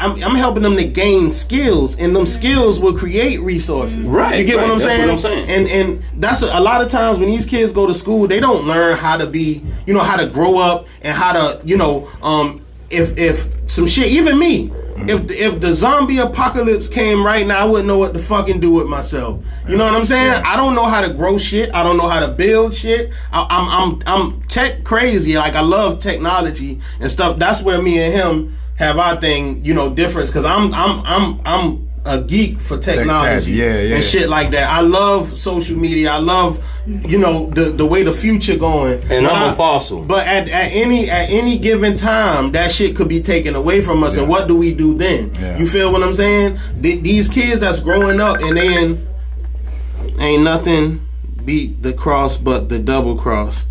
I'm helping them to gain skills, and them skills will create resources. Right. You get what I'm saying? That's what I'm saying. And that's a lot of times when these kids go to school, they don't learn how to be, how to grow up and how to, if some shit, even me, if the zombie apocalypse came right now, I wouldn't know what to fucking do with myself. You know what I'm saying? Yeah. I don't know how to grow shit. I don't know how to build shit. I'm tech crazy. Like, I love technology and stuff. That's where me and him have our thing, difference. Because I'm a geek for technology and shit like that. I love social media. I love the way the future going. And I'm a fossil. But at any given time, that shit could be taken away from us. Yeah. And what do we do then? Yeah. You feel what I'm saying? These kids that's growing up and then ain't nothing beat the cross but the double cross.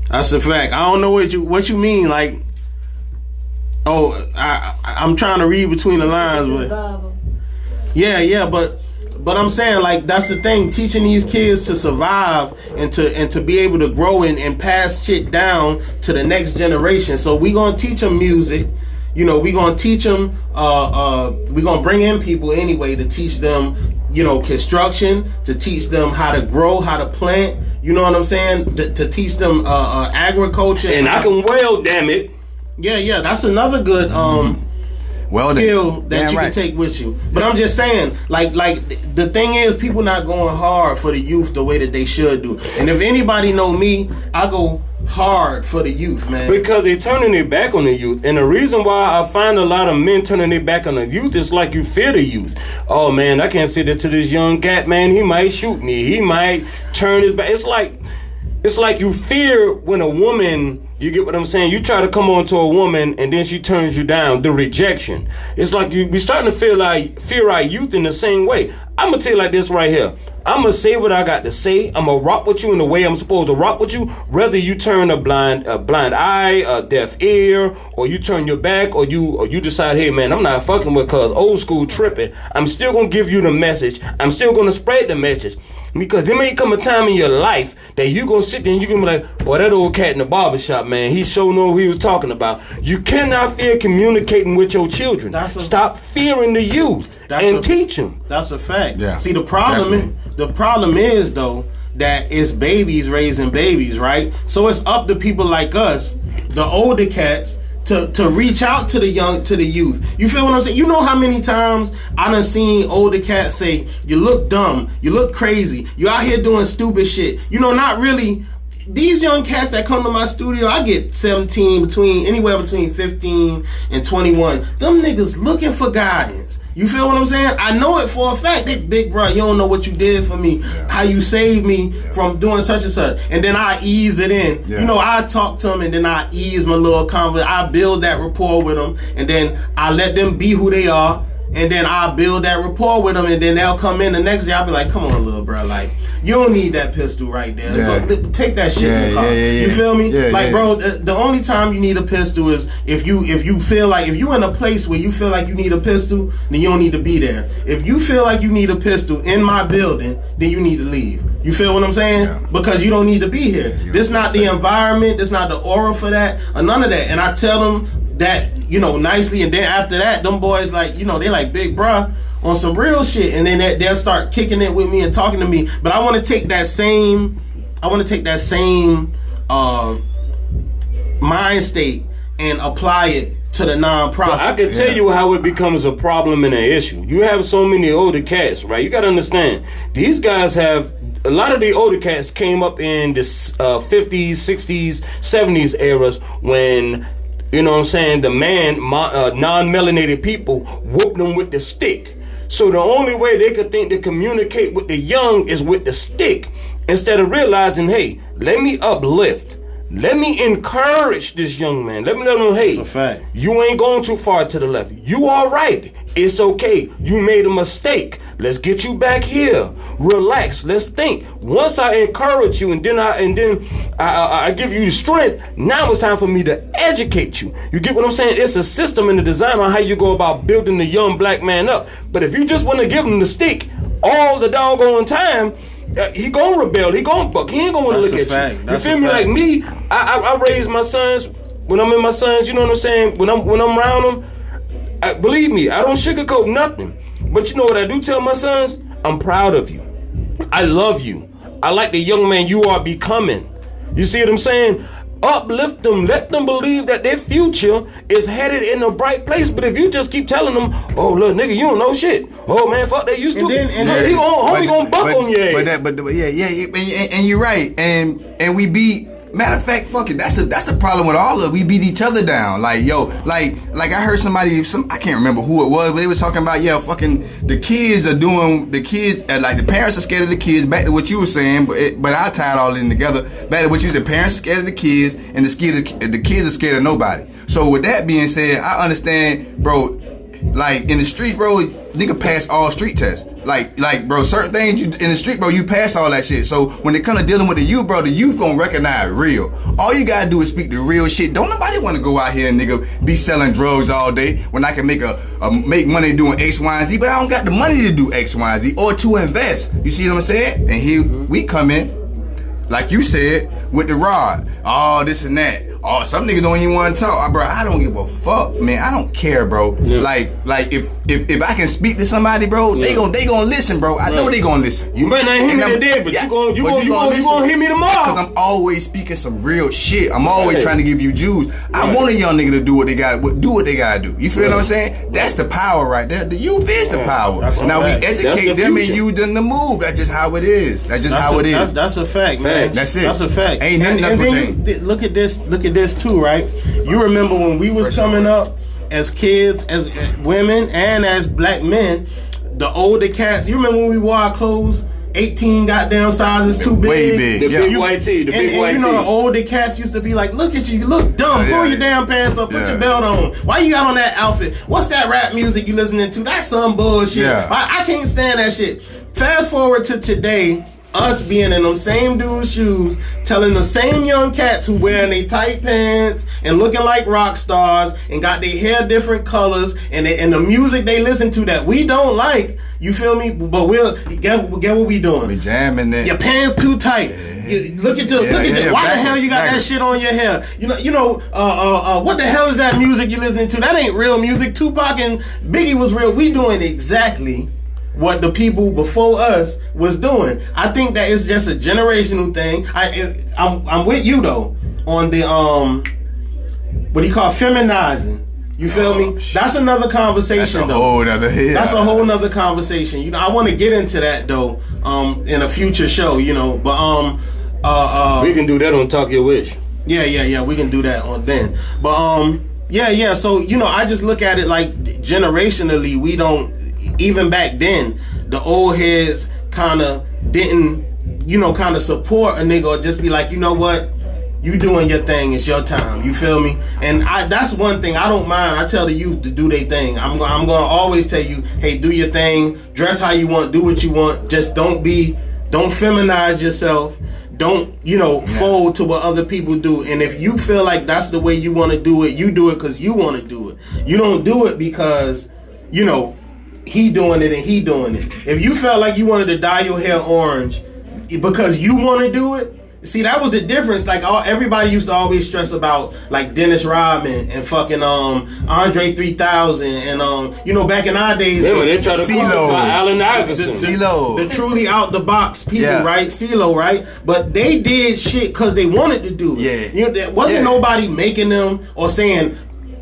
That's a fact. I don't know what you mean. Like, I'm trying to read between the lines, but. Yeah, but I'm saying, like, that's the thing, teaching these kids to survive and to be able to grow and pass shit down to the next generation. So we gonna teach them music, we gonna teach them, we gonna bring in people anyway to teach them, construction, to teach them how to grow, how to plant, you know what I'm saying, to teach them agriculture. And I can weld, damn it. Yeah, that's another good skill that you can take with you. But I'm just saying, like the thing is, people not going hard for the youth the way that they should do. And if anybody know me, I go hard for the youth, man. Because they turning their back on the youth. And the reason why I find a lot of men turning their back on the youth is like you fear the youth. Oh man, I can't say that to this young cat, man. He might shoot me. He might turn his back. It's like you fear when a woman, you get what I'm saying? You try to come on to a woman and then she turns you down, the rejection. It's like we starting to fear our youth in the same way. I'm going to tell you like this right here. I'm going to say what I got to say. I'm going to rock with you in the way I'm supposed to rock with you. Whether you turn a blind eye, a deaf ear, or you turn your back, or you decide, hey man, I'm not fucking with cuz old school tripping. I'm still going to give you the message. I'm still going to spread the message. Because there may come a time in your life that you going to sit there and you going to be like, boy, that old cat in the barbershop, man, he sure know who he was talking about. You cannot fear communicating with your children. Stop fearing the youth and teach them. That's a fact. Yeah, see, the problem is, though, that it's babies raising babies, right? So it's up to people like us, the older cats, to reach out to the youth. You feel what I'm saying? You know how many times I done seen older cats say, "You look dumb, you look crazy, you out here doing stupid shit." You know, not really. These young cats that come to my studio, I get 17, anywhere between 15 and 21. Them niggas looking for guidance. You feel what I'm saying? I know it for a fact. They, big bro, you don't know what you did for me, how you saved me from doing such and such. And then I ease it in. Yeah. You know, I talk to them and then I ease my little conversation. I build that rapport with them and then I let them be who they are. And then I'll build that rapport with them, and then they'll come in the next day. I'll be like, "Come on, little bro, like you don't need that pistol right there. Go, take that shit in the car." You feel me? Bro, the only time you need a pistol is if you feel like if you in a place where you feel like you need a pistol, then you don't need to be there. If you feel like you need a pistol in my building, then you need to leave. You feel what I'm saying? Yeah. Because you don't need to be here. This not the environment. This not the aura for that, or none of that. And I tell them that, you know, nicely, and then after that, them boys like, you know, they like, "Big bruh," on some real shit, and then they'll start kicking it with me and talking to me. But I want to take that same mind state and apply it to the nonprofit. But I can tell you how it becomes a problem and an issue. You have so many older cats, right? You got to understand, these guys have, a lot of the older cats came up in the 50s, 60s, 70s eras when, you know what I'm saying, the non-melanated people whooped them with the stick. So the only way they could think to communicate with the young is with the stick, instead of realizing, hey, let me uplift. Let me encourage this young man. Let me let him, hey, you ain't going too far to the left. You all right. It's okay. You made a mistake. Let's get you back here. Relax. Let's think. Once I encourage you and then I give you the strength, now it's time for me to educate you. You get what I'm saying? It's a system in the design on how you go about building the young black man up. But if you just want to give him the stick all the doggone time, he gonna rebel. He gonna buck. He ain't gonna want to look at you. You feel me? Like me, I raise my sons. When I'm in my sons, you know what I'm saying? When I'm around them, believe me, I don't sugarcoat nothing. But you know what I do tell my sons? I'm proud of you. I love you. I like the young man you are becoming. You see what I'm saying? Uplift them. Let them believe that their future is headed in a bright place. But if you just keep telling them, "Oh, look, nigga, you don't know shit. Oh, man, fuck that. You stupid." He gonna buck on your ass. And you're right. And we beat. Matter of fact, fuck it. That's the problem with all of it. We beat each other down. Like, yo, like I heard somebody, I can't remember who it was, but they were talking about, fucking the kids, like the parents are scared of the kids. Back to what you were saying, but I tied all in together. Back to what you said, the parents are scared of the kids, and the kids are scared of nobody. So with that being said, I understand, bro. Like in the street, bro, nigga pass all street tests. Like, bro, certain things you in the street, bro, you pass all that shit. So when it come to dealing with the youth, bro, the youth gonna recognize real. All you gotta do is speak the real shit. Don't nobody wanna go out here and nigga be selling drugs all day when I can make make money doing X, Y, and Z, but I don't got the money to do X, Y, and Z or to invest. You see what I'm saying? And here we come in, like you said, with the rod, all this and that. Oh, some niggas don't even want to talk, bro. I don't give a fuck, man. I don't care, bro. Yeah. Like if I can speak to somebody, bro, they gonna listen, bro. I know they gonna listen. You might not hear me today, but you gonna hear me tomorrow. Cause I'm always speaking some real shit. I'm always trying to give you Jews. I want a young nigga to do what they gotta do. You feel what I'm saying? That's the power right there. The youth is the power. Now we educate them and use them to move. That's just how it is. That's a fact, man. That's it. That's a fact. Ain't nothing else gonna change. Look at this too, right? You remember when we was coming up as kids, as women, and as black men, the older cats. You remember when we wore our clothes 18 goddamn sizes too big? Way big. The big white tee. The big white tee. You know, the older cats used to be like, "Look at you. You look dumb. Pull your damn pants up. Put your belt on. Why you got on that outfit? What's that rap music you listening to? That's some bullshit. Yeah. I can't stand that shit." Fast forward to today. Us being in them same dude's shoes, telling the same young cats who wearing they tight pants and looking like rock stars and got their hair different colors and the music they listen to that we don't like. You feel me? But we'll get what we doing. We jamming it. Your pants too tight. Look at you. Why the hell you got that shit on your hair? You know. What the hell is that music you listening to? That ain't real music. Tupac and Biggie was real. We doing exactly what the people before us was doing. I think that it's just a generational thing. I'm with you though on what do you call feminizing. You feel me? That's another conversation, though. That's a whole nother conversation. You know, I want to get into that though, in a future show. You know, but we can do that on Talk Your Wish. Yeah. We can do that on then. But yeah. So you know, I just look at it like generationally, we don't. Even back then, the old heads kind of didn't, you know, kind of support a nigga or just be like, you know what? You doing your thing, it's your time. You feel me? And that's one thing I don't mind. I tell the youth to do their thing. I'm going to always tell you, hey, do your thing. Dress how you want. Do what you want. Just don't feminize yourself. Don't, you know, fold to what other people do. And if you feel like that's the way you want to do it, you do it because you want to do it. You don't do it because, you know, he doing it and he doing it. If you felt like you wanted to dye your hair orange because you want to do it, see, that was the difference. Like everybody used to always stress about like Dennis Rodman and fucking Andre 3000 and you know, back in our days, they try to CeeLo, Allen Iverson, CeeLo, the truly out the box people, yeah. right? CeeLo, right? But they did shit because they wanted to do it. Yeah, you know, there wasn't nobody making them or saying,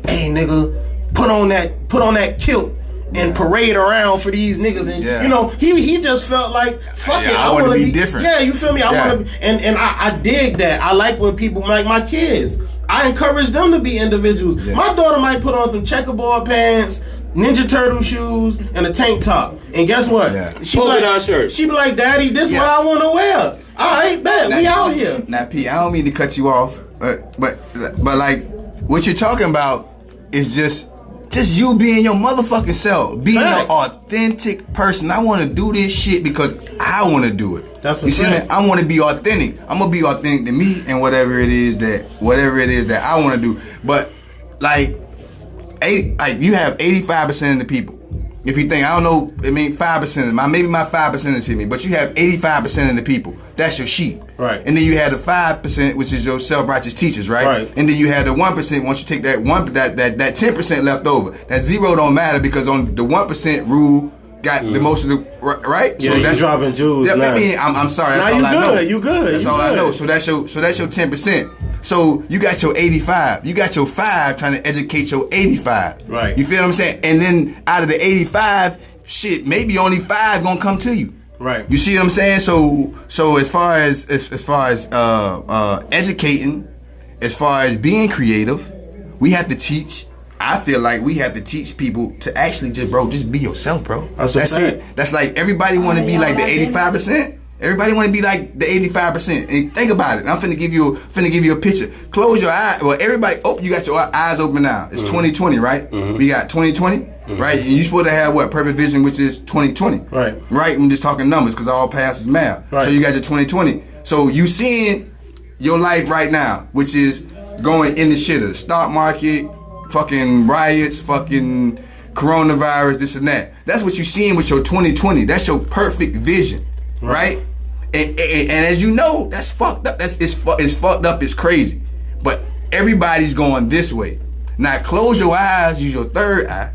"Hey, nigga, put on that kilt." And parade around for these niggas, and you know, he just felt like fuck it. I want to be different. Yeah, you feel me? I want to, and I dig that. I like when people like my kids. I encourage them to be individuals. Yeah. My daughter might put on some checkerboard pants, Ninja Turtle shoes, and a tank top. And guess what? Yeah. She be like, she be like, Daddy, this what I want to wear. All right, bet we out here. Now, P, I don't mean to cut you off, but like what you're talking about is just you being your motherfucking self, being an authentic person. I want to do this shit because I want to do it. That's you see me? I want to be authentic. I'm gonna be authentic to me and whatever it is that I want to do. But like you have 85% of the people. If you think, I don't know, I mean 5%, maybe my 5% is hit me, but you have 85% of the people. That's your sheep. Right. And then you have the 5%, which is your self-righteous teachers, right? Right. And then you have the 1%, once you take that 10% left over. That zero don't matter because on the 1% rule got the most of the, right? Yeah, so that's dropping jewels. Yeah, I'm sorry, that's all I know. You good. That's all I know. So that's your 10%. So you got your 85. You got your 5 trying to educate your 85. Right. You feel what I'm saying? And then out of the 85, shit, maybe only 5 gonna come to you. Right. You see what I'm saying? So as far as educating, as far as being creative, we have to teach. I feel like we have to teach people to actually just be yourself, bro. That's it. That's like everybody want to be like the 85%. Everybody want to be like the 85%. And think about it. I'm finna give you a picture. Close your eyes. Well, everybody, you got your eyes open now. It's 2020, right? Mm-hmm. We got 2020, right? And you're supposed to have what? Perfect vision, which is 2020. Right. Right? I'm just talking numbers because all passes math. Right. So you got your 2020. So you seeing your life right now, which is going in the shitter. The stock market, fucking riots, fucking coronavirus, this and that. That's what you seeing with your 2020. That's your perfect vision. Right? And as you know, that's fucked up. It's fucked up. It's crazy. But everybody's going this way. Now close your eyes. Use your third eye.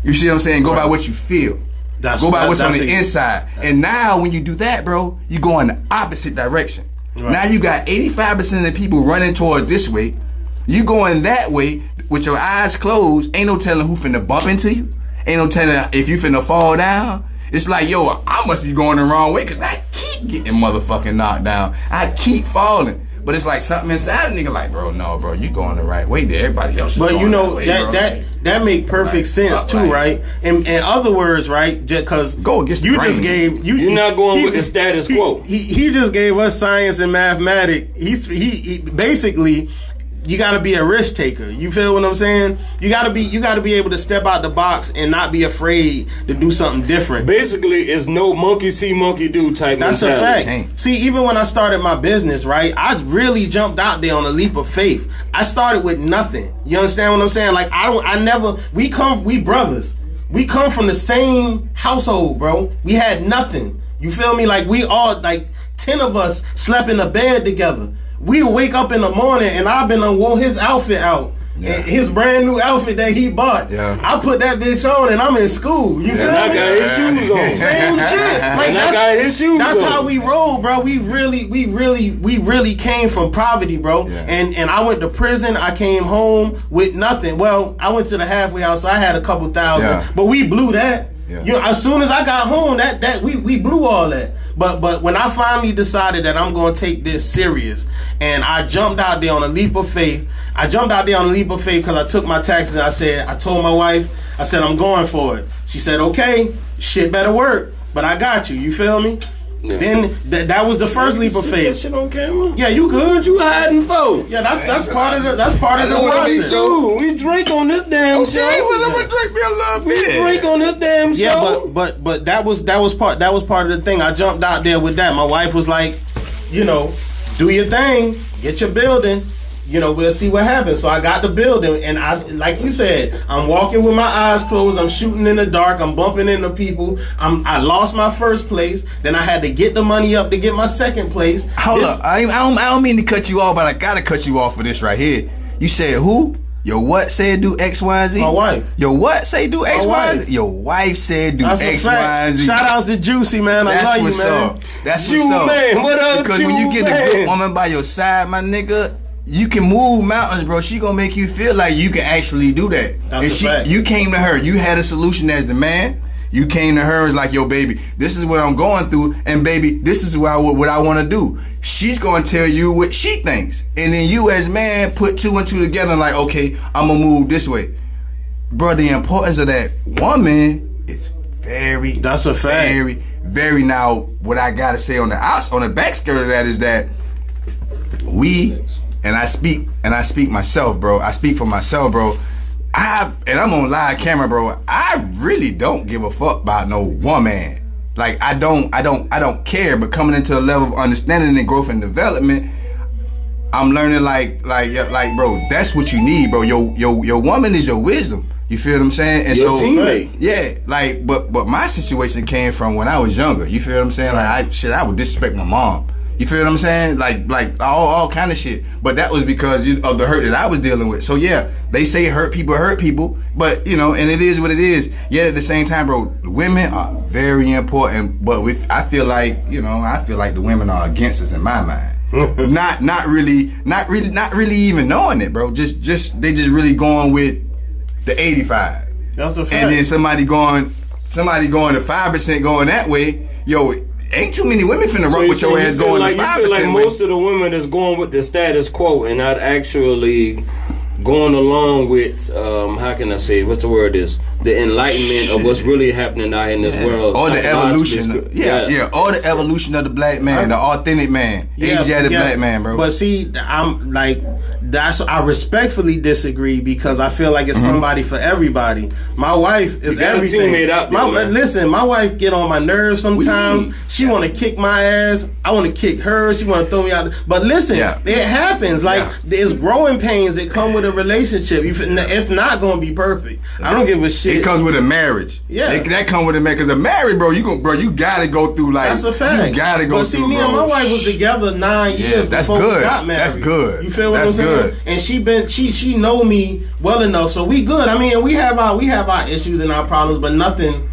You see what I'm saying? Go by what you feel. Go by what's on the inside. And now when you do that, bro, you go in the opposite direction. Right. Now you got 85% of the people running towards this way. You going that way with your eyes closed. Ain't no telling who finna bump into you. Ain't no telling if you finna fall down. It's like, yo, I must be going the wrong way because I keep getting motherfucking knocked down. I keep falling. But it's like something inside a nigga like, bro, no, bro, you going the right way there. Everybody else is going you know, that way, that make perfect sense too, right? In other words, right, because go against you the just gave you're not going with the status quo. He just gave us science and mathematics. He basically, you got to be a risk taker. You feel what I'm saying? You got to be able to step out the box and not be afraid to do something different. Basically, it's no monkey see, monkey do type. That's mentality. A fact. See, even when I started my business, right, I really jumped out there on a leap of faith. I started with nothing. You understand what I'm saying? Like we brothers. We come from the same household, bro. We had nothing. You feel me? Like we all, like 10 of us slept in a bed together. We would wake up in the morning and I've been wore his outfit out And his brand new outfit that he bought. Yeah. I put that bitch on and I'm in school. You feel me? And I got his shoes on. Same shit. Like, And I got his shoes that's on. how we roll, bro. We really came from poverty, bro. Yeah. And I went to prison. I came home with nothing. Well, I went to the halfway house, so I had a couple thousand. Yeah. But we blew that. Yeah. You know, as soon as I got home, that we blew all that. But when I finally decided that I'm gonna take this serious, and I jumped out there on a leap of faith. I jumped out there on a leap of faith because I took my taxes. And I told my wife, I said I'm going for it. She said, okay, shit better work, but I got you. You feel me? Yeah. Then that was the first leap of That faith. shit on camera. Yeah, you good? What you hiding for? Yeah, that's part of the process. Shoot, we drink on this damn show. I'm gonna drink me a little We bit. drink on this damn show. Yeah, but that was part of the thing. I jumped out there with that. My wife was like, you know, do your thing, get your building. You know, we'll see what happens. So I got the building, and I, like you said, I'm walking with my eyes closed. I'm shooting in the dark. I'm bumping into people. I lost my first place. Then I had to get the money up to get my second place. Hold up, I don't mean to cut you off, but I gotta cut you off for this right here. You said who? Your what said do X, Y, and Z? My wife. Your what say do X, Y, and wife. Z? Your wife said do That's X, a Y, fact. and Z. Shout outs to Juicy, man. I That's love what's you, man. up. That's Jew what's up. man, what up, Because when you Jew get a man? good woman by your side, my nigga, you can move mountains, bro. She gonna make you feel like you can actually do that. That's a fact. You came to her. You had a solution as the man. You came to her as like, yo, baby, this is what I'm going through, and baby, this is what I want to do. She's gonna tell you what she thinks, and then you as man put two and two together, and like, okay, I'm gonna move this way, bro. The importance of that woman is very. That's a fact. Very, very. Now, what I gotta say on the back skirt of that is that I speak myself, bro. I speak for myself, bro. I'm on live camera, bro. I really don't give a fuck about no woman. Like I don't care. But coming into the level of understanding and growth and development, I'm learning like, bro. That's what you need, bro. Your woman is your wisdom. You feel what I'm saying? And Your so, teammate. yeah, like, but my situation came from when I was younger. You feel what I'm saying? Like, I would disrespect my mom. You feel what I'm saying? Like all kind of shit. But that was because of the hurt that I was dealing with. So yeah, they say hurt people, but you know, and it is what it is. Yet at the same time, bro, women are very important. But I feel like the women are against us in my mind. not really even knowing it, bro. They just really going with the 85. That's a fact. And then somebody going to 5% going that way. Yo, ain't too many women finna rock with your ass going to 5%. You feel like most of the women that's going with the status quo and not actually going along with how can I say, what's the word is, the enlightenment of what's really happening out in this world, or the evolution, or the evolution of the black man, the authentic man, Asiatic black man, bro. But see, I'm like, I respectfully disagree because I feel like it's somebody for everybody. My wife is got a everything. teammate out there, man. Listen, my wife get on my nerves sometimes. She want to kick my ass. I want to kick her. She want to throw me out. But listen, it happens. Like there's growing pains that come with a relationship. It's not gonna be perfect. I don't give a shit. It comes with a marriage. Yeah, that comes with a marriage. Because a marriage, bro, you gotta go through like. That's a fact. You gotta go but through. See, me and my wife was together 9 years that's before good. we got married. That's good. You feel what That's I'm saying? good. And she know me well enough, so we good. I mean, we have our issues and our problems, but nothing.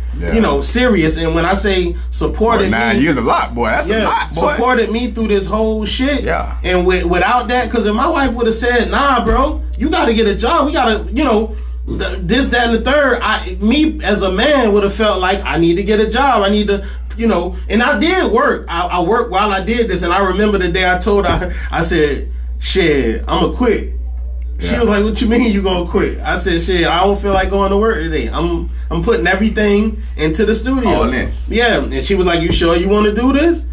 Serious. And when I say supported 9 years a lot, boy. That's a lot, boy. Supported me through this whole shit. Yeah. And without that, because if my wife would have said, nah, bro, you got to get a job. We got to, this, that, and the third. Me as a man would have felt like I need to get a job. I need to, and I did work. I worked while I did this. And I remember the day I told her, I said, shit, I'm going to quit. She was like, what you mean you gonna quit? I said, shit, I don't feel like going to work today. I'm putting everything into the studio. All in. Yeah. And she was like, you sure you want to do this?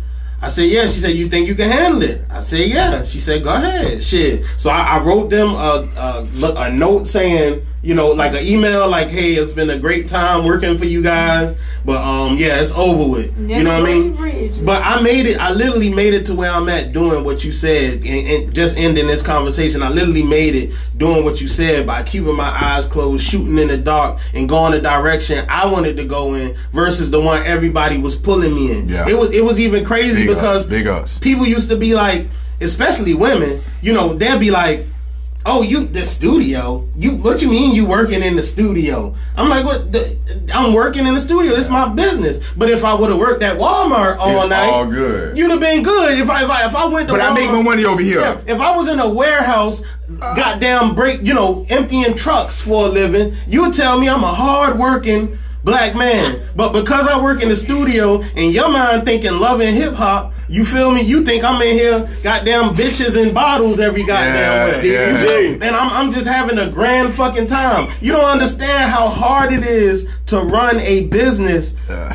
I said, yeah. She said, you think you can handle it? I said, yeah. She said, go ahead. Shit. So I wrote them a note saying, like an email, like, hey, it's been a great time working for you guys, but it's over with. You know what I mean? But I literally made it to where I'm at doing what you said, and just ending this conversation. I literally made it doing what you said by keeping my eyes closed, shooting in the dark, and going the direction I wanted to go in versus the one everybody was pulling me in. Yeah. It was even crazy Big because us. people used to be like, especially women, they'll be like, oh, the studio? What you mean you working in the studio? I'm like, I'm working in the studio. It's my business. But if I would have worked at Walmart all night, all good. You'd have been good. If I went to But Walmart, I make more money over here. Yeah, if I was in a warehouse, goddamn emptying trucks for a living, you would tell me I'm a hard working black man. But because I work in the studio and your mind thinking love and hip hop, you feel me? You think I'm in here goddamn bitches and bottles every goddamn way. Yeah. You feel me? And I'm just having a grand fucking time. You don't understand how hard it is to run a business.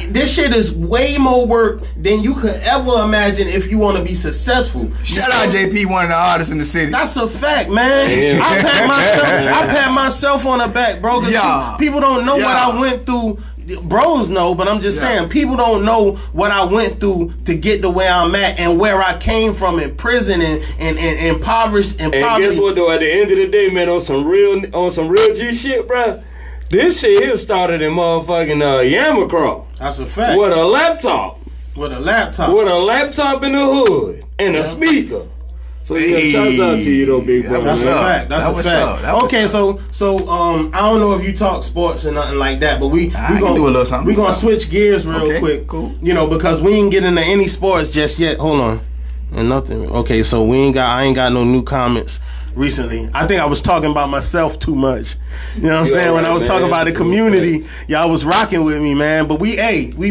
This shit is way more work than you could ever imagine if you want to be successful. Shout out JP, one of the artists in the city. That's a fact, man. Yeah. I pat myself on the back, bro. Cause people don't know what I went through. Bros know, but I'm just saying, people don't know what I went through to get to where I'm at and where I came from in prison and impoverished and poverty. guess what though? At the end of the day, man, on some real G shit, bro. This shit here started in motherfucking Yamacraw. That's a fact. With a laptop. With a laptop. With a laptop in the hood and a speaker. So shouts out to you though, big brother. That's a fact. That's a fact. Okay, so I don't know if you talk sports or nothing like that, but we gonna do a little something. We gonna switch gears real quick. Cool. Because we ain't get into any sports just yet. Hold on, and nothing. Okay, so I ain't got no new comments recently. I think I was talking about myself too much. You know what I'm saying? When I was talking about the community, y'all was rocking with me, man. But we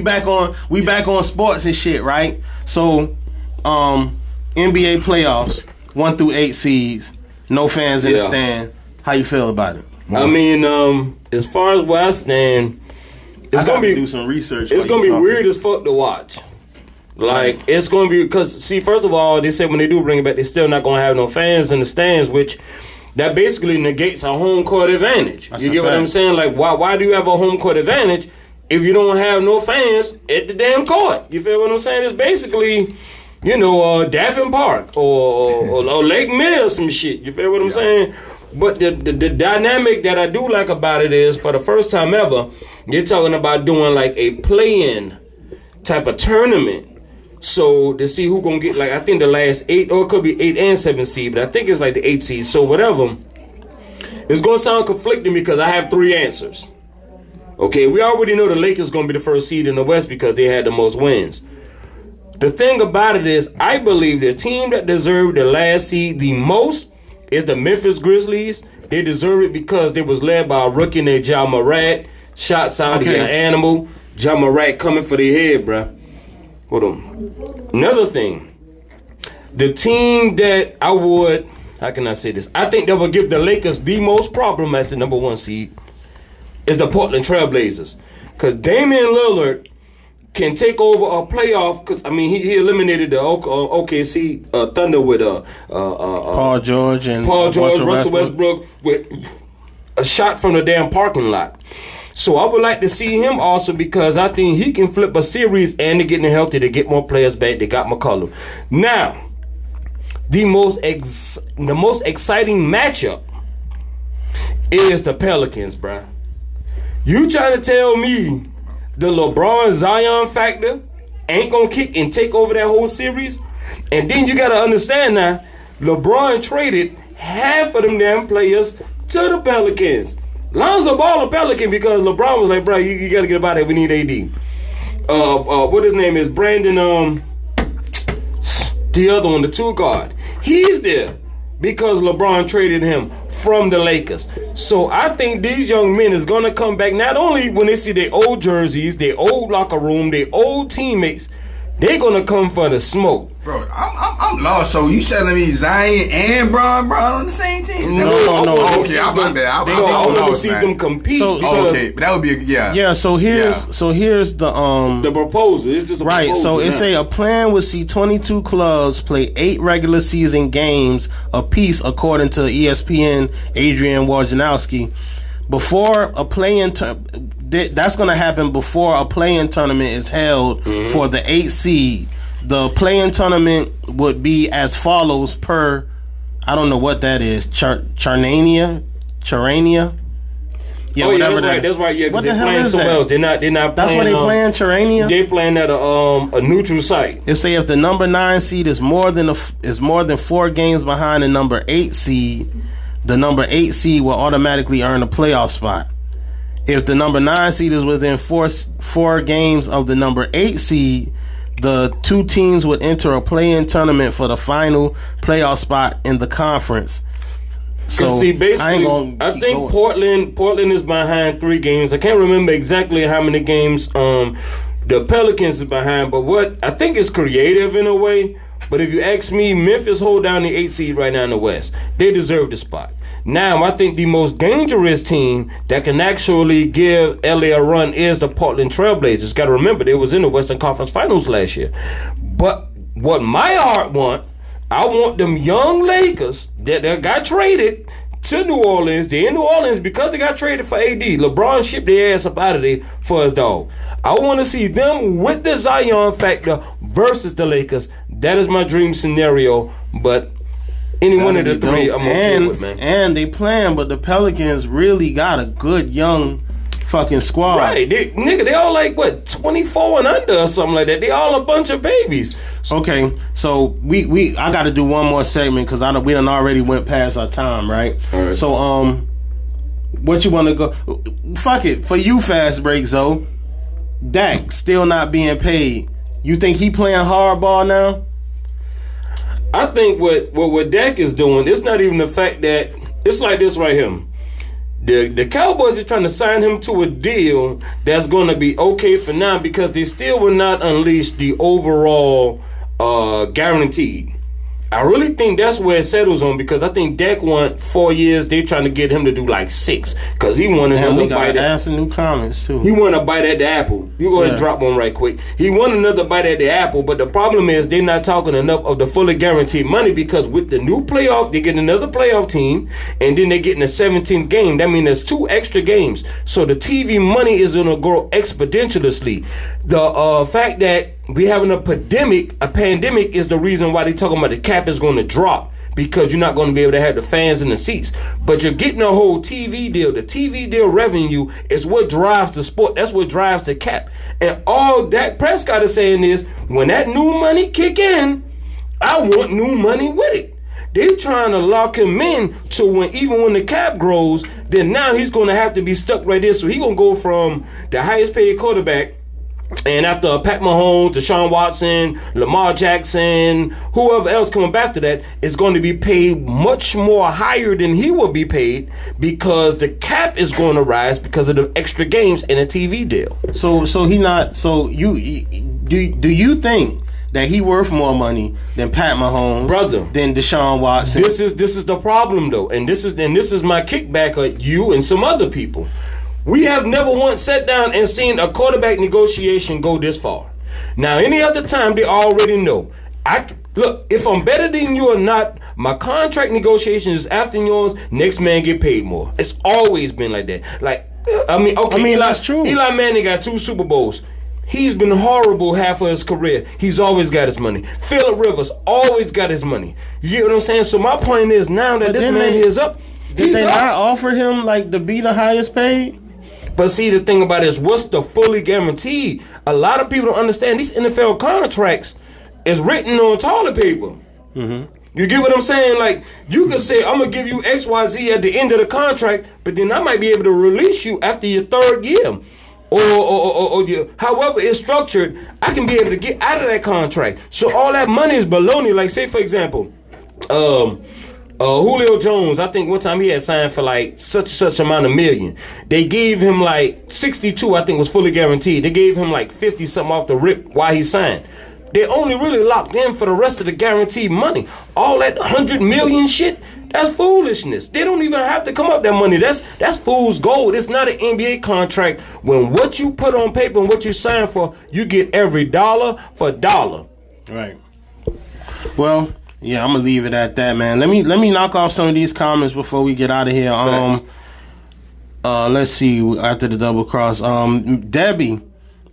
back on sports and shit, right? So, NBA playoffs, 1 through 8 seeds, no fans in the stand. How you feel about it? I mean, as far as where I stand, it's gonna be do some research. It's gonna be weird as fuck to watch. Like it's gonna be because first of all, they said when they do bring it back, they're still not gonna have no fans in the stands, which that basically negates a home court advantage. You get what I'm saying? Like why do you have a home court advantage if you don't have no fans at the damn court? You feel what I'm saying? It's basically, Daffin Park or Lake Mill or some shit. You feel what I'm saying? But the dynamic that I do like about it is, for the first time ever, you're talking about doing like a play-in type of tournament. So to see who gonna get, like, I think the last 8, or it could be 8 and 7 seed, but I think it's like the 8 seed. So whatever. It's gonna sound conflicting because I have 3 answers. Okay, we already know the Lakers gonna be the first seed in the West because they had the most wins. The thing about it is, I believe the team that deserved the last seed the most is the Memphis Grizzlies. They deserve it because they was led by a rookie named Ja Morant. Shots out of your animal. Ja Morant coming for their head, bruh. Hold on. Another thing. The team that I would, how can I say this? I think that would give the Lakers the most problem as the number 1 seed is the Portland Trailblazers. Because Damian Lillard can take over a playoff, because I mean he eliminated the OKC Thunder with Paul George, Russell Westbrook with a shot from the damn parking lot. So I would like to see him also, because I think he can flip a series, and they're getting healthy to get more players back. They got McCollum. Now, the most exciting matchup is the Pelicans, bruh. You trying to tell me the LeBron Zion factor ain't gonna kick and take over that whole series? And then you gotta understand now, LeBron traded half of them damn players to the Pelicans. Lonzo Ball a Pelican because LeBron was like, bro, you gotta get about it. We need AD. What his name is? Brandon, the other one, the 2 guard. He's there because LeBron traded him from the Lakers. So I think these young men is gonna come back, not only when they see their old jerseys, their old locker room, their old teammates, they're gonna come for the smoke. Bro, I'm lost. So you telling me Zion and Bron on the same team? No. Okay, I'm my bad. I want to see them compete. Okay, but that would be Yeah. So here's the proposal. It's just a right. proposal, So it's a plan would see 22 clubs play 8 regular season games apiece, according to ESPN Adrian Wojnarowski. Before a play-in that's going to happen before a play-in tournament is held for the 8 seed. The play-in tournament would be as follows per, I don't know what that is, Charania? Yeah, whatever that's right. Yeah, because what the they're hell playing is somewhere that? else. They're not playing. That's where they playing Charania. They're playing at a neutral site. It say if the number 9 seed is more than 4 games behind the number 8 seed, the number 8 seed will automatically earn a playoff spot. If the number 9 seed is within four games of the number 8 seed, the two teams would enter a play-in tournament for the final playoff spot in the conference. So see, basically, I think Portland is behind 3 games. I can't remember exactly how many games the Pelicans is behind, but what I think is creative in a way. But if you ask me, Memphis hold down the 8 seed right now in the West. They deserve the spot. Now, I think the most dangerous team that can actually give LA a run is the Portland Trailblazers. Got to remember, they was in the Western Conference Finals last year. But what my heart I want them young Lakers that got traded to New Orleans. They're in New Orleans because they got traded for AD. LeBron shipped their ass up out of there for his dog. I want to see them with the Zion factor versus the Lakers. That is my dream scenario. But any one of the three, I'm okay with, man. And they playing, but the Pelicans really got a good young fucking squad. Right. They all like, what, 24 and under or something like that. They all a bunch of babies. Okay, so I got to do one more segment because we done already went past our time, right? All right. So, what you want to go? Fuck it. For you, Fast Break, Zoe. Dak still not being paid. You think he playing hardball now? I think what Dak is doing, it's not even the fact that it's like this right here. The Cowboys are trying to sign him to a deal that's going to be okay for now because they still will not unleash the overall guaranteed. I really think that's where it settles on because I think Dak want 4 years. They trying to get him to do like 6 because he want another bite. Add some new comments too. He want a bite at the apple. You go ahead and drop one right quick. He want another bite at the apple, but the problem is they're not talking enough of the fully guaranteed money because with the new playoff, they get another playoff team, and then they get in the 17th game. That means there's 2 extra games. So the TV money is going to grow exponentially. The fact that we having a pandemic is the reason why they talking about the cap is going to drop because you're not going to be able to have the fans in the seats. But you're getting a whole TV deal. The TV deal revenue is what drives the sport. That's what drives the cap. And all Dak Prescott is saying is when that new money kick in, I want new money with it. They're trying to lock him in to even when the cap grows, then now he's going to have to be stuck right there. So he's going to go from the highest paid quarterback, and after Pat Mahomes, Deshaun Watson, Lamar Jackson, whoever else coming back to that is going to be paid much more higher than he will be paid because the cap is going to rise because of the extra games in a TV deal. Do you think that he worth more money than Pat Mahomes, brother, than Deshaun Watson? This is the problem though, and this is my kickback at you and some other people. We have never once sat down and seen a quarterback negotiation go this far. Now, any other time, they already know. Look, if I'm better than you or not, my contract negotiation is after yours, next man get paid more. It's always been like that. That's true. Eli Manning got 2 Super Bowls. He's been horrible half of his career. He's always got his money. Phillip Rivers always got his money. You get what I'm saying? So my point is now that this man here is up. Did they not offer him to be the highest paid? But see, the thing about it is, what's the fully guaranteed? A lot of people don't understand these NFL contracts is written on toilet paper. Mm-hmm. You get what I'm saying? Like, you can say, I'm going to give you XYZ at the end of the contract, but then I might be able to release you after your 3rd year. Or however it's structured, I can be able to get out of that contract. So all that money is baloney. Like, say, for example, Julio Jones, I think one time he had signed for such amount of million. They gave him 62, I think was fully guaranteed. They gave him 50 something off the rip while he signed. They only really locked in for the rest of the guaranteed money. All that 100 million shit, that's foolishness. They don't even have to come up that money. That's fool's gold. It's not an NBA contract. When what you put on paper and what you sign for, you get every dollar for dollar. Right. Well, yeah, I'm gonna leave it at that, man. Let me knock off some of these comments before we get out of here. Let's see after the double cross. Debbie,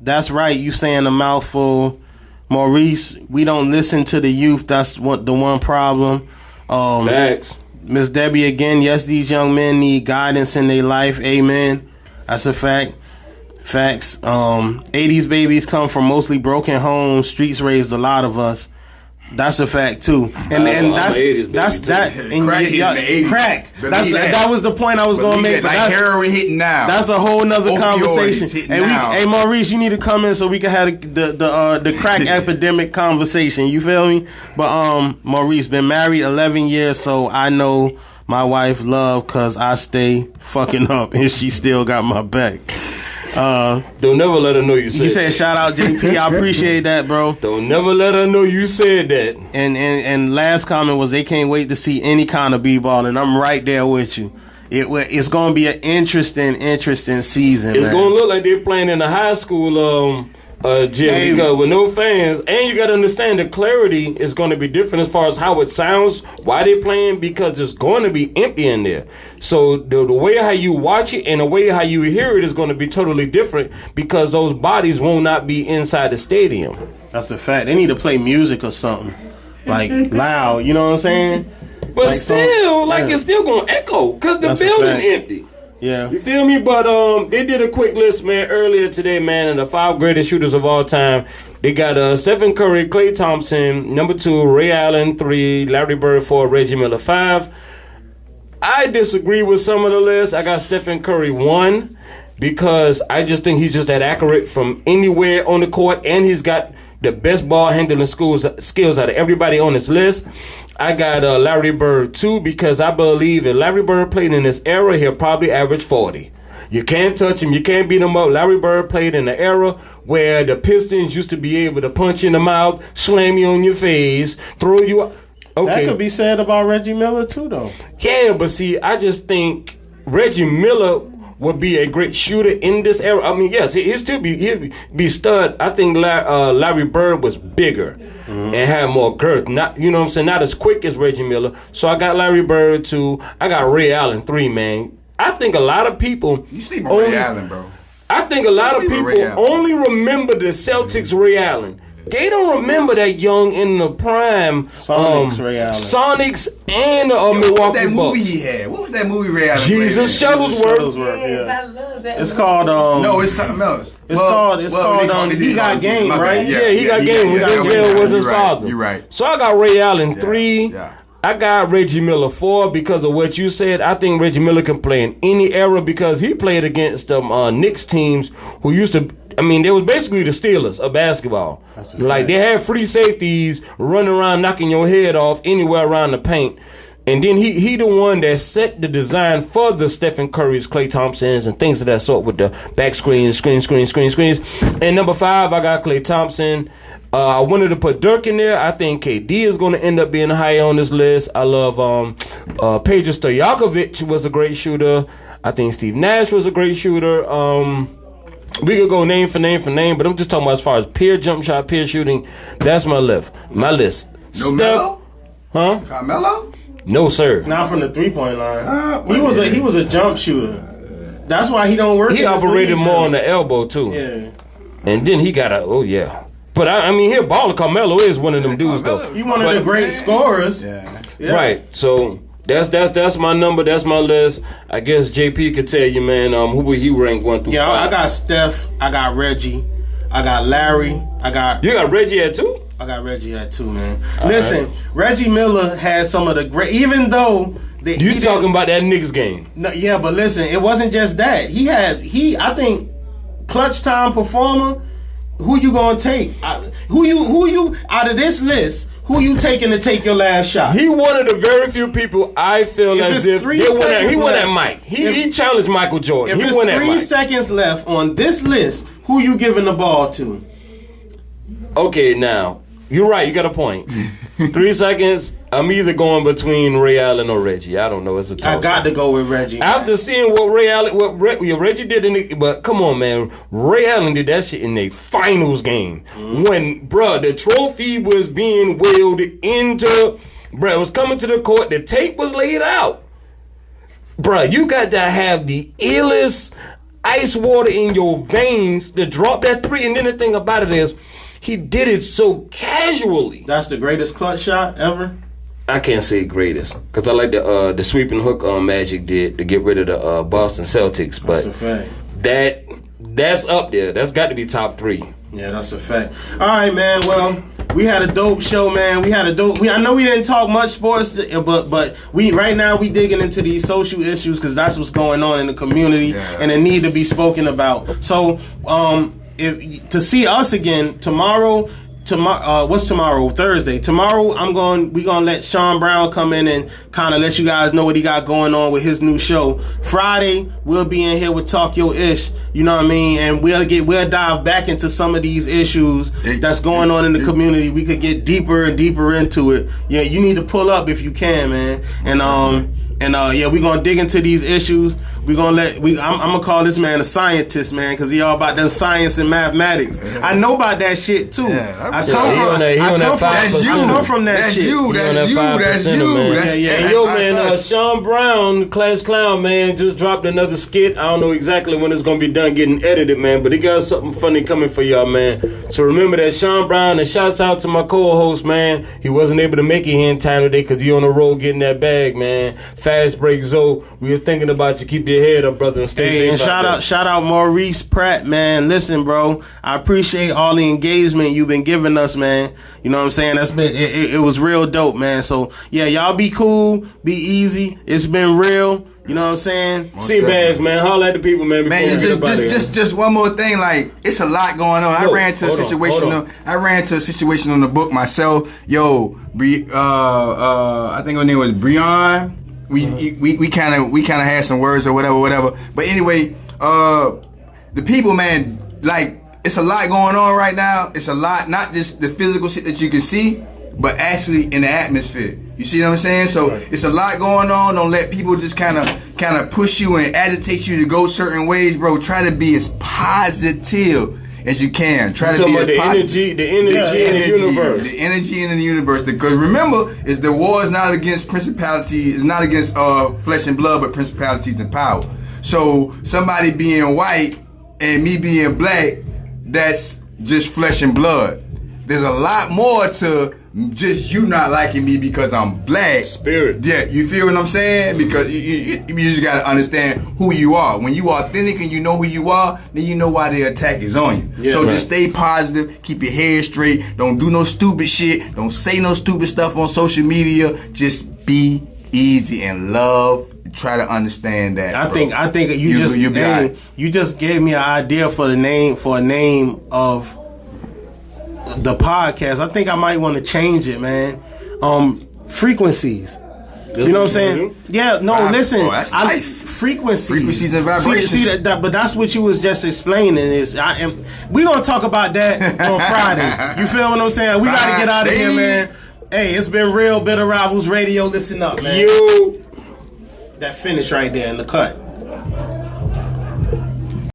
that's right. You saying a mouthful. Maurice, we don't listen to the youth. That's the one problem. Facts. Miss Debbie again. Yes, these young men need guidance in their life. Amen. That's a fact. Facts. 80s babies come from mostly broken homes. Streets raised a lot of us. That's a fact too, and I'm that's 80s baby, that's too. that. And Crack hit in the 80s. crack. Believe That was the point I was gonna make. But Like that's, heroin hitting now. that's a whole nother Opioids conversation. hitting And now. hey Maurice, you need to come in so we can have the crack epidemic conversation. You feel me? But Maurice been married 11 years, so I know my wife love cause I stay fucking up and she still got my back. Don't never let her know you said You said that. shout out JP. I appreciate that, bro. Don't never let her know you said that. And last comment was they can't wait to see any kind of b-ball, and I'm right there with you. It's going to be an interesting season. It's man. gonna look like they're playing in a high school gym Hey. because with no fans, and you got to understand the clarity is going to be different as far as how it sounds. Why they playing? Because it's going to be empty in there. So the way how you watch it and the way how you hear it is going to be totally different because those bodies will not be inside the stadium. That's a fact. They need to play music or something like loud. You know what I'm saying? But Like still, yeah. it's still gonna echo because the That's a building fact. empty. Yeah. You feel me? But they did a quick list, man, earlier today, man, and the 5 greatest shooters of all time. They got Stephen Curry, Klay Thompson, number 2, Ray Allen, 3, Larry Bird, 4, Reggie Miller, 5. I disagree with some of the lists. I got Stephen Curry 1 because I just think he's just that accurate from anywhere on the court, and he's got the best ball handling skills out of everybody on this list. I got Larry Bird 2 because I believe if Larry Bird played in this era, he'll probably average 40. You can't touch him. You can't beat him up. Larry Bird played in the era where the Pistons used to be able to punch you in the mouth, slam you on your face, throw you up. Okay. That could be said about Reggie Miller too, though. Yeah, but see, I just think Reggie Miller would be a great shooter in this era. I mean, yes, he'd be stud. I think Larry Bird was bigger and had more girth. Not, you know what I'm saying, not as quick as Reggie Miller. So I got Larry Bird 2. I got Ray Allen 3, man. I think a lot of people You sleep on Ray Allen, bro. I think a lot of Leave it people Ray Allen. only remember the Celtics Ray Allen. They don't remember that young in the prime Sonics Ray Allen. Sonics and Yo, what was Milwaukee that movie Bucks. he had? What was that movie Ray Allen Jesus played in? Shuttlesworth. Yes, Yeah. I love that. It's movie. called No, it's something else. It's called they He did Got call it Game, My right? bad. Yeah, he got game. Ray Denzel Allen. was his You're right. father. You're right. So I got Ray Allen 3. yeah. I got Reggie Miller 4 because of what you said. I think Reggie Miller can play in any era because he played against Knicks teams who used to. I mean, they was basically the Steelers of basketball. Like, they had free safeties running around knocking your head off anywhere around the paint. And then he the one that set the design for the Stephen Curry's, Klay Thompsons, and things of that sort with the back screens. And number 5, I got Klay Thompson. I wanted to put Dirk in there. I think KD is going to end up being high on this list. I love Peja Stojakovic was a great shooter. I think Steve Nash was a great shooter. We could go name for name, but I'm just talking about as far as pure jump shot, pure shooting. That's my list. No Melo? Huh? Carmelo? No, sir. Not from the 3-point line. He was a jump shooter. That's why he don't work. He in this operated league, more man. on the elbow, too. Yeah. And then he got But I mean, here, baller Carmelo is one of them dudes, though. He one of the great scorers. Yeah. Yeah. Right. So that's my number. That's my list. I guess JP could tell you, man. Who would he rank 1 through 5? Yeah, I got Steph. I got Reggie. I got Larry. You got Reggie at 2? I got Reggie at 2, man. Listen, Reggie Miller had some of the great. Even though You talking about that Knicks game? No, yeah, but listen, it wasn't just that. I think clutch time performer. Who you gonna take? Who you out of this list? Who you taking to take your last shot? He one of the very few people I feel If as it's if 3 he won seconds that left, Mike. He challenged Michael Jordan. If He it's won that 3 Mike. seconds left on this list, who you giving the ball to? Okay, now you're right. You got a point. 3 seconds. I'm either going between Ray Allen or Reggie. I don't know. It's a toss. I got to go with Reggie. After seeing what Reggie did but come on, man, Ray Allen did that shit in the finals game when, bruh, the trophy was being wheeled into, bruh, it was coming to the court. The tape was laid out, bruh. You got to have the illest ice water in your veins to drop that 3. And then the thing about it is, he did it so casually. That's the greatest clutch shot ever. I can't say greatest because I like the sweeping hook Magic did to get rid of the Boston Celtics, but That's a fact. that's up there. That's got to be top 3. Yeah, that's a fact. All right, man. Well, We had a dope show, man. I know we didn't talk much sports, but we right now we digging into these social issues because that's what's going on in the community, and it need to be spoken about. So, if to see us again tomorrow. What's tomorrow? Thursday. Tomorrow, we gonna let Sean Brown come in and kind of let you guys know what he got going on with his new show. Friday, we'll be in here with Talk Your Ish. You know what I mean? And we'll dive back into some of these issues that's going on in the community. We could get deeper and deeper into it. Yeah, you need to pull up if you can, man. And we're gonna dig into these issues. I'm gonna call this man a scientist, man, because he all about them science and mathematics. I know about that shit too. I come from that shit. That's you. And yo, man, Sean Brown, Class Clown, man, just dropped another skit. I don't know exactly when it's gonna be done getting edited, man, but he got something funny coming for y'all, man. So remember that Sean Brown, and shouts out to my co-host, man. He wasn't able to make it here in time today because he on the road getting that bag, man. Fast Break Zoe, we was thinking about you. Keep your head up, brother, and stay safe. And shout out Maurice Pratt, man. Listen, bro, I appreciate all the engagement you've been giving us, man. You know what I'm saying? That's been it was real dope, man. So yeah, y'all be cool, be easy. It's been real. You know what I'm saying? C-Bags, man. Holler at the people, man. Man, just one more thing. Like, it's a lot going on. I ran into a situation on the book myself. Yo, I think her name was Breon. We kind of had some words or whatever. But anyway, the people, man, like, it's a lot going on right now. It's a lot, not just the physical shit that you can see, but actually in the atmosphere. You see what I'm saying? So it's a lot going on. Don't let people just kind of push you and agitate you to go certain ways, bro. Try to be as positive as you can. Try to be the energy in the universe. The energy in the universe. Because remember, is the war is not against principalities, it's not against flesh and blood, but principalities and power. So somebody being white and me being black, that's just flesh and blood. There's a lot more to just you not liking me because I'm black. Spirit. Yeah, you feel what I'm saying? Because you just got to understand who you are. When you are authentic and you know who you are, then you know why the attack is on you. Yeah, so just stay positive, keep your head straight, don't do no stupid shit, don't say no stupid stuff on social media. Just be easy and love. Try to understand that. I think you just gave me an idea for a name of the podcast. I think I might want to change it, man. Frequencies. You know what I'm saying? Yeah, no, listen. Oh, that's tight. Frequencies and vibrations. See that, but that's what you was just explaining. We gonna talk about that on Friday. You feel what I'm saying? We gotta get out of here, man. Hey, it's been real. Bitter Rivals Radio. Listen up, man. That finish right there in the cut.